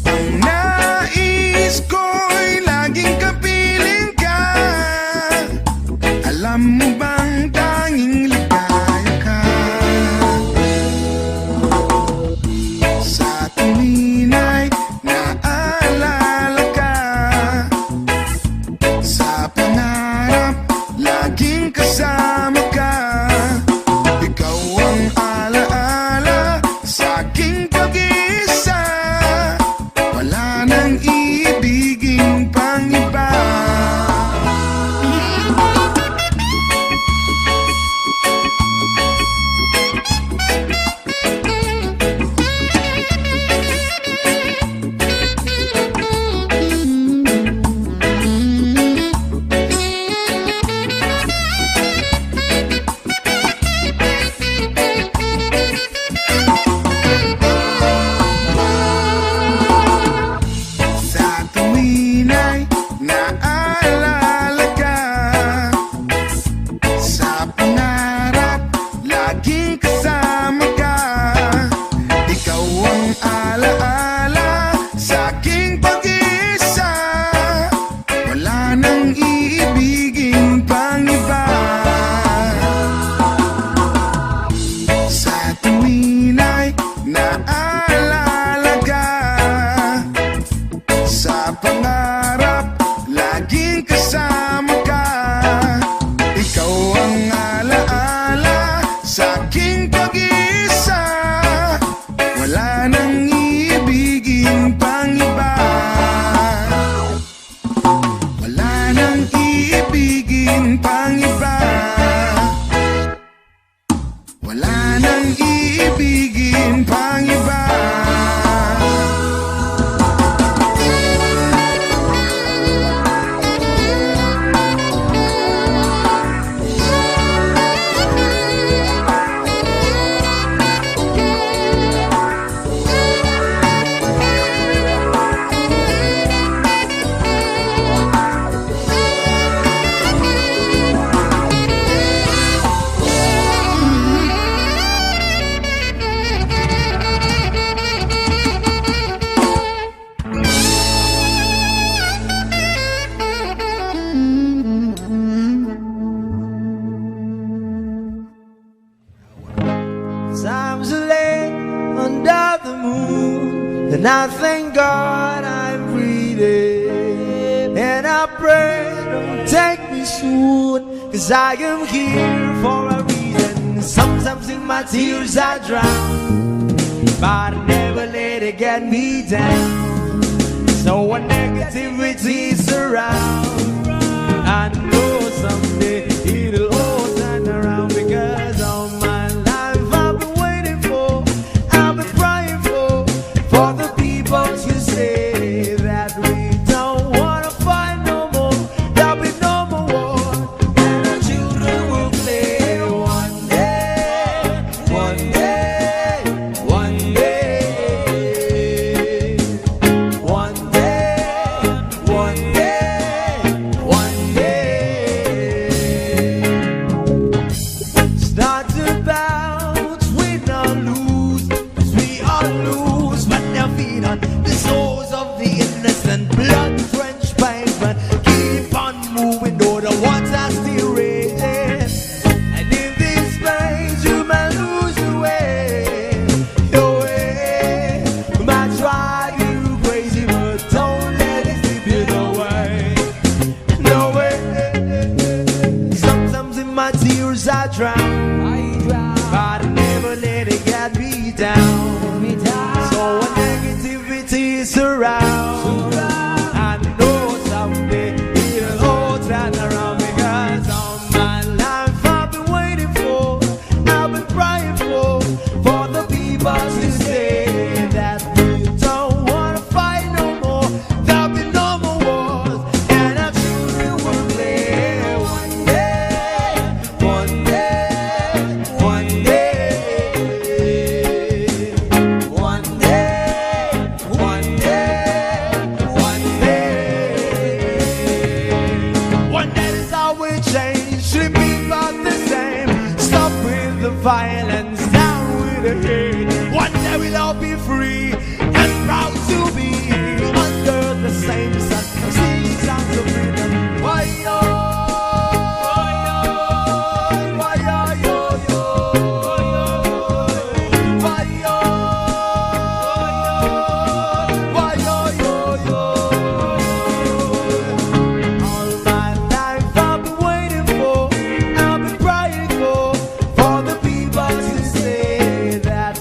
[SPEAKER 3] Ang nais ko'y laging kapiling ka. Alam mo bang tanging ligaya ka? Sa tuwin ay naalala ka, sa pangarap laging kasama ka. Ikaw ang alaala sa aking pag-iisa. Wala nang iibigin pang iba. Sa tuwin ay naalala ka, sa pangarap laging kasama ka. Ikaw ang alaala sa aking pag-iisa. Wala nang iibigin pang iba. Sa tuwin ay naalala ka, sa pangarap laging kasama ka. Ikaw ang alaala sa aking pag-iisa. Wala nang iibigin pang iba. Wala nang iibigin pang iba. Wala nang iibigin pang iba.
[SPEAKER 2] Times late under the moon, and I thank God I'm breathing. And I pray don't take me soon, 'cause I am here for a reason. Sometimes in my tears I drown, but never let it get me down. So when negativity surround, I know someday it'll all turn around. Because all my life I've been waiting for, I've been praying for the people to say that we don't wanna fight no more. There'll be no more war, and our children will play one day, one day, one day, one day, one day. my tears I drown, but I never let it get me down. So when negativity surrounds, I know someday it'll all turn around, because all my life I've been waiting for, I've been praying for the people to say that we don't wanna fight no more, there'll be no more wars, and our children will live one day, one day, one day, one day, one day, one day. One day this all will change, should be about the same. Stop with the violence, down with the hate. One day we'll all be free and proud to be under the same sun. Sing songs of freedom. Why yo? Why yo yo yo? Why yo? Why yo yo yo? All my life I've been waiting for, I've been praying for the people to say that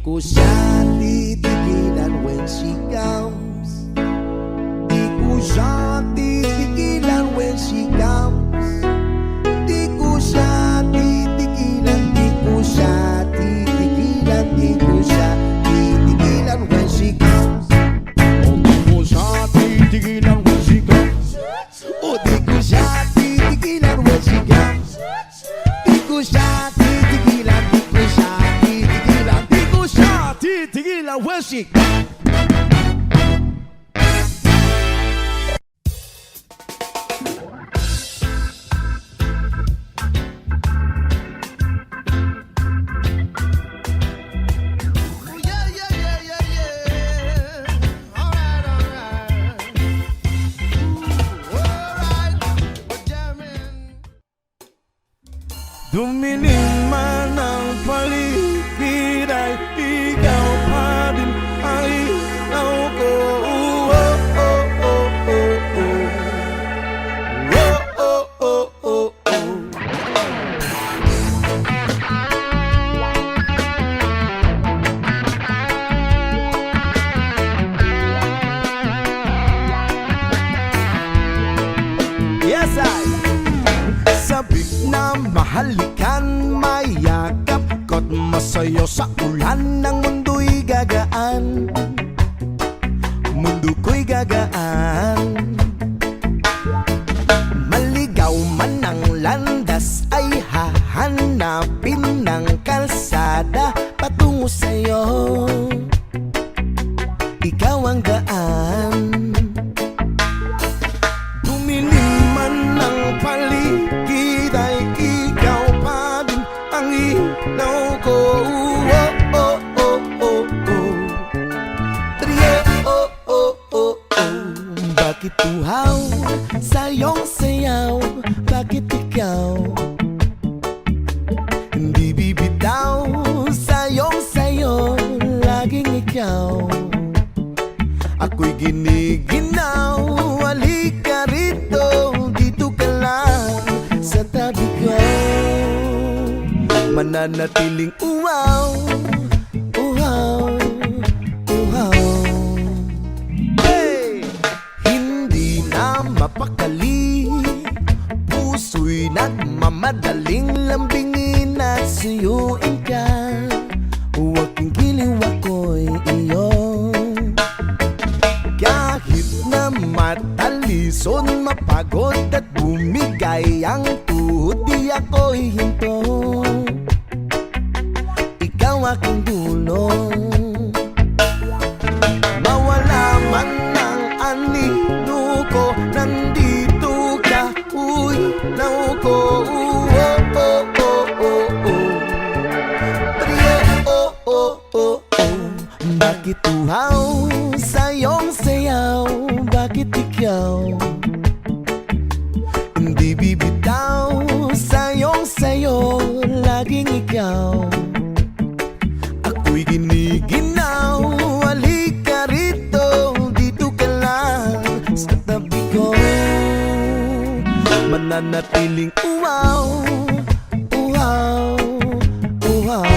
[SPEAKER 2] ko siya titigilan when she comes. Di ko siya titigilan when she comes. Di ko siya titigilan, di ko siya titigilan, di ko siya titigilan when she comes.
[SPEAKER 1] Oh, di ko siya titigilan when she comes.
[SPEAKER 2] Oh, di ko siya titigilan when she comes. Di ko siya titigilan, di ko siya titigilan, di ko siya titigilan when she comes.
[SPEAKER 1] Dumilim man ang paligid ay ikaw pa din ang ilaw ko. Oh, oh, oh, oh, oh. Oh, oh, oh, oh, oh.
[SPEAKER 2] Yes, sabik na mahalikan, mayakap ko't masayo sa ulan ng mundo'y gagaan. Mundo ko'y gagaan. Maligaw man ang landas ay hahanapin ng kalsada patungo sa'yo. Ikaw ang gaan.
[SPEAKER 1] Dumilim man ang paligid ay ikaw pa din ang ilaw ko. Oh, oh, oh, oh, oh.
[SPEAKER 2] Oh, oh, oh, oh. Bakit tuhaw sa iyong sayaw? Bakit ikaw hindi bibitaw sa iyong sayo? Laging ikaw. Ako'y giniginaw. Halika rito, dito ka lang sa tabi ko. Mananatiling uhaw, uhaw, uhaw. Hey! Hindi na mapakali, puso'y nagmamadaling lambingin at suyuin ka. Huwag kang giliw, ako'y iyo. Kahit na matalison, mapagod at bumigay ang tuhod, di ako'y hinto. Ikaw aking dulong. Mawala man ang anino ko, nandito ka, uy, naw ko. Oh, oh, oh, oh, oh. Oh, oh, oh, oh. Bakit tuhaw sa iyong sayaw? Bakit ikaw hindi bibitaw sa iyong sayo? Laging ikaw. Ako'y giniginaw. Halika rito, dito ka lang sa tabi ko. Mananatiling uhaw, uhaw, uhaw.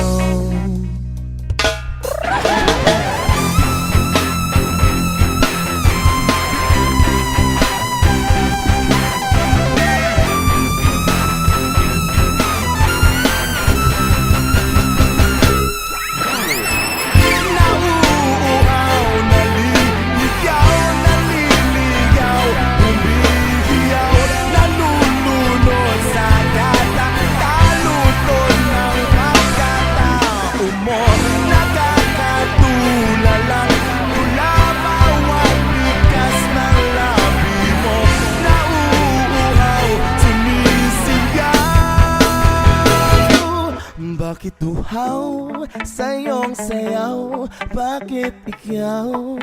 [SPEAKER 2] Bakit tuhaw sa iyong sayaw? Bakit ikaw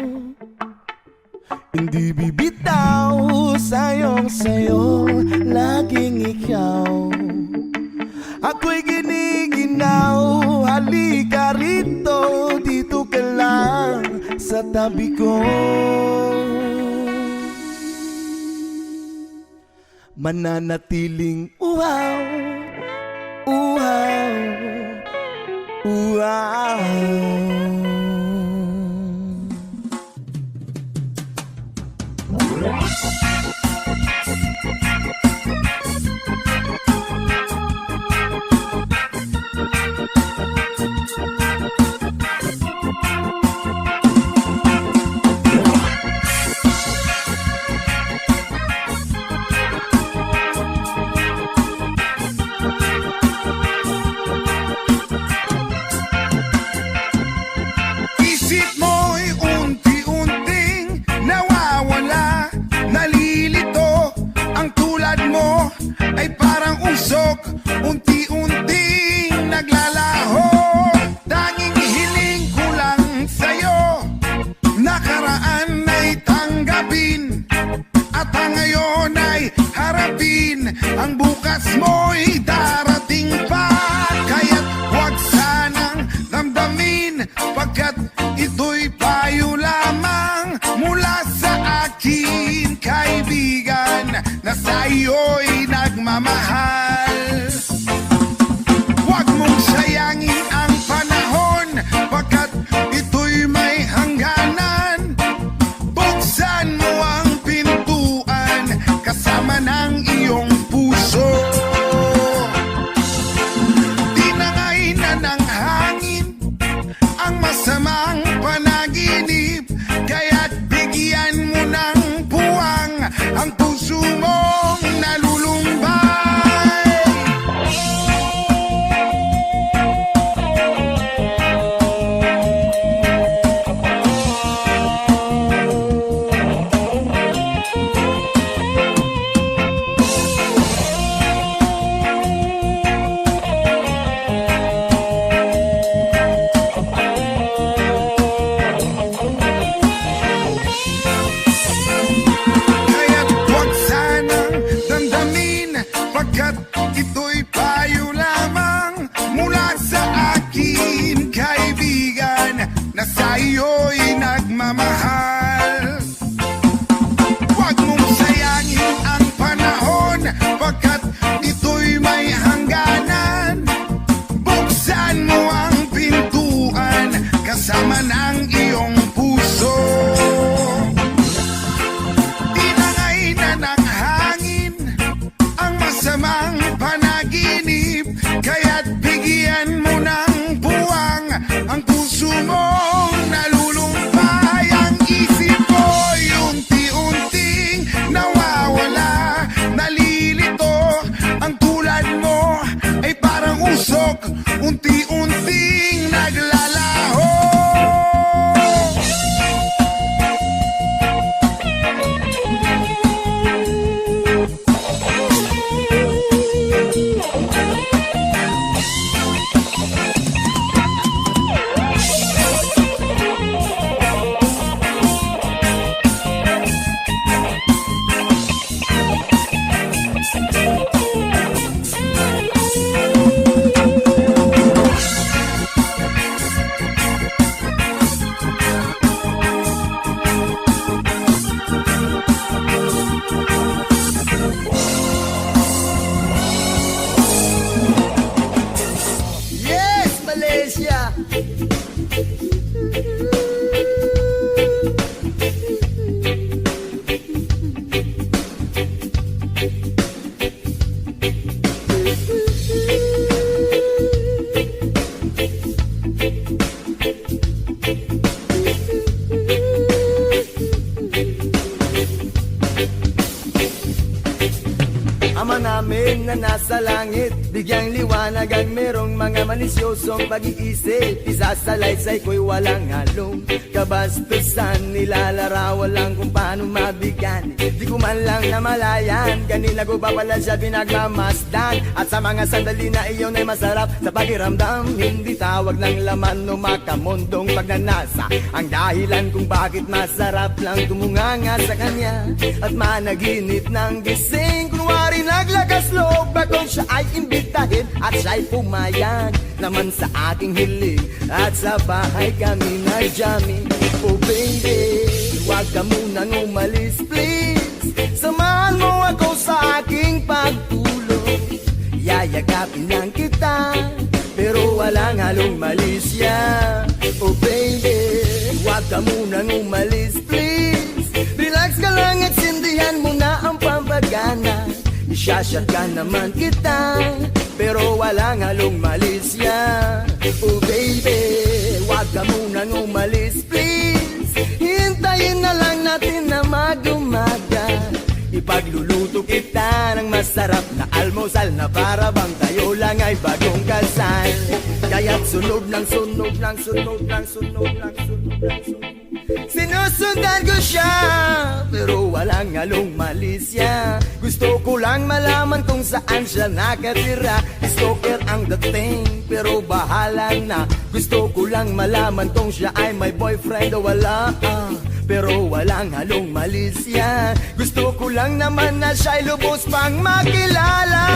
[SPEAKER 2] hindi bibitaw sa iyong sayo? Laging ikaw. Ako'y giniginaw. Halika rito, dito ka lang sa tabi ko. Mananatiling uhaw, uhaw, uhaw.
[SPEAKER 3] ang bukas mo'y darating pa. Kaya't huwag sanang damdamin, pagkat ito'y payo lamang mula sa akin, kaibigan, na sa'yo'y nagmamahal. Huwag mong sayangin ang panahon, pagkat ito'y may hangganan. Buksan mo ang pintuan kasama ng iyong puso. Tinangay na ng hangin ang masamang panaginip, kaya't bigyan mo ng puwang ang puso mong nalulumbay. Kaya't huwag sanang damdamin, pagkat ito'y payo lamang mula sa akin, kaibigan, na sa'yo'y nagmamahal. Huwag mong sayangin ang panahon, pagkat ito'y may hangganan. Buksan mo ang pintuan kasama ng iyong puso. Tinangay na ng hangin ang masamang panaginip, kaya't bigyan mo ng puwang ang puso mong nalulumbay. Ang isip mo'y unti-unting nawawala, nalilito. Ang tulad mo ay parang usok, unti-unting naglalaho.
[SPEAKER 5] Yes, Malaysia! Ama namin na nasa langit, bigyang liwanag ang merong mga malisyosong pag-iisip. Isasalaysay ko'y walang halong kabastusan, nilalarawan lang kung paano mabigyan. Di ko man lang namalayan, kanina ko pa pala siya pinagmamasdan. At sa mga sandali na iyon ay masarap sa pakiramdam, hindi tawag ng laman o makamundong pagnanasa ang dahilan kung bakit masarap lang tumunganga sa kanya at managinip ng gising. Kunwari naglakas loob akong siya ay imbitahin at siya'y pumayag naman sa aking hiling. At sa bahay kami nag-jamming. Oh baby, huwag ka munang umalis please, samahan mo ako sa aking pagtulog. Yayagapin lang kita pero walang halong malisya. Oh baby, huwag ka munang umalis please, relax ka lang at sindihan mo na ang pampagana. Isyashot ka naman kita pero walang halong malisya. Oh baby, huwag ka munang umalis please, hintayin na lang natin na mag-umaga. Ipagluluto kita ng masarap na almusal na para bang tayo lang ay bagong kasal. Kaya't sunog ng sunog ng sunog ng sunog ng sunog ng sunog, sinusundan ko siya pero walang halong malisya. Gusto ko lang malaman kung saan siya nakatira. Stalker ang dating pero bahala na. Gusto ko lang malaman kung siya ay may boyfriend o wala. pero walang halong malisya. Gusto ko lang naman na siya'y lubos pang makilala.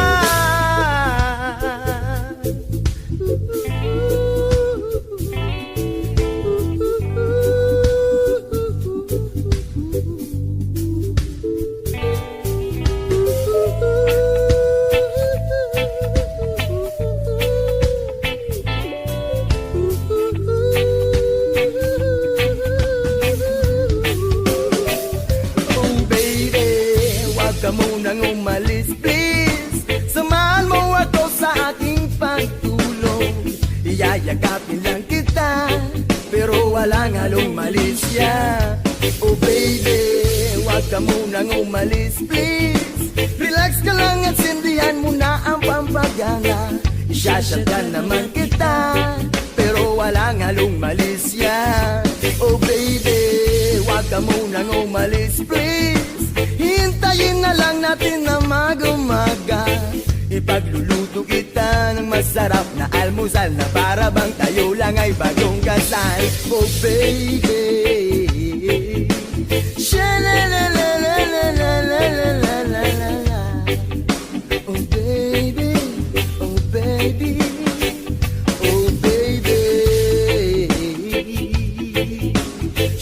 [SPEAKER 5] Ka munang umalis, please. Samahan mo ako sa aking pagtulong. Iyayakapin lang kita, pero walang halong malisya. Oh baby, wag ka munang umalis, please. Relax ka lang at sindihan mo na ang pampagana. Isyasyakan naman kita, pero walang halong malisya. Oh baby, wag ka munang umalis, please. Hintayin na lang natin na mag-umaga. Ipagluluto kita ng masarap na almusal, na para bang tayo lang ay bagong kasal. Oh baby, sha-la-la-la-la-la-la-la-la-la. Oh baby, oh baby, oh baby,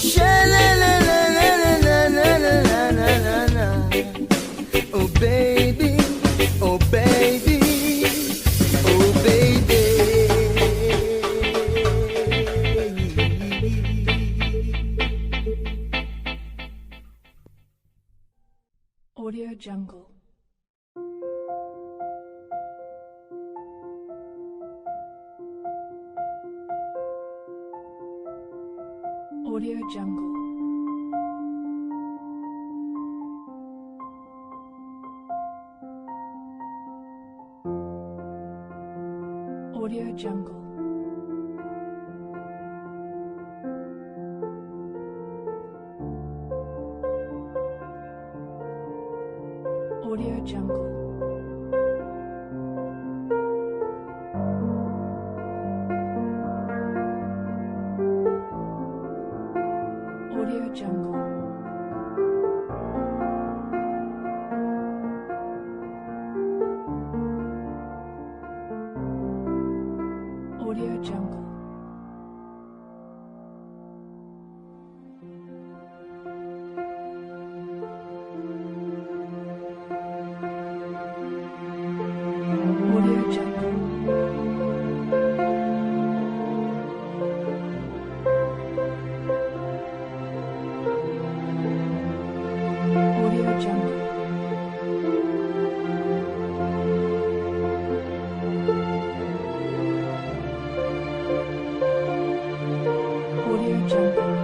[SPEAKER 5] sha-la-la-la-la-la-la-la-la-la. Oh baby, oh baby, oh baby.
[SPEAKER 7] Audio Jungle. Audio Jungle. Audio Jungle. Audio Jungle. Audio Jungle. Audio Jungle. Audio Jungle. Audio Jungle. Audio Jungle. Audio Jungle.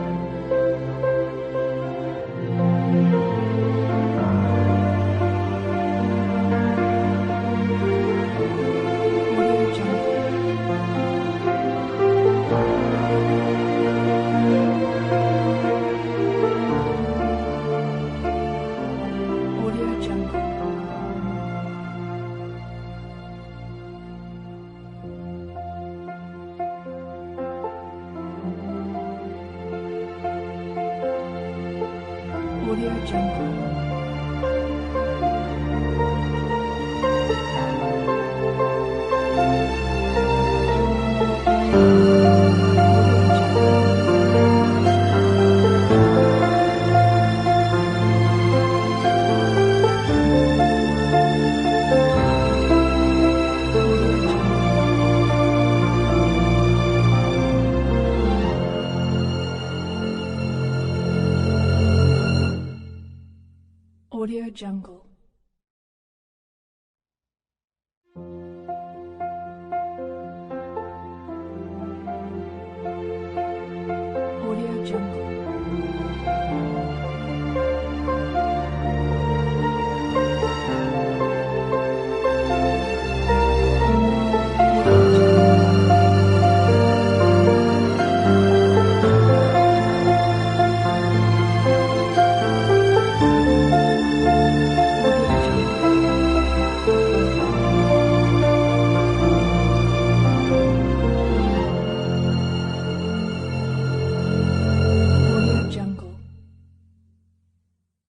[SPEAKER 7] Audio Jungle. Audio Jungle. Audio Jungle. Audio Jungle.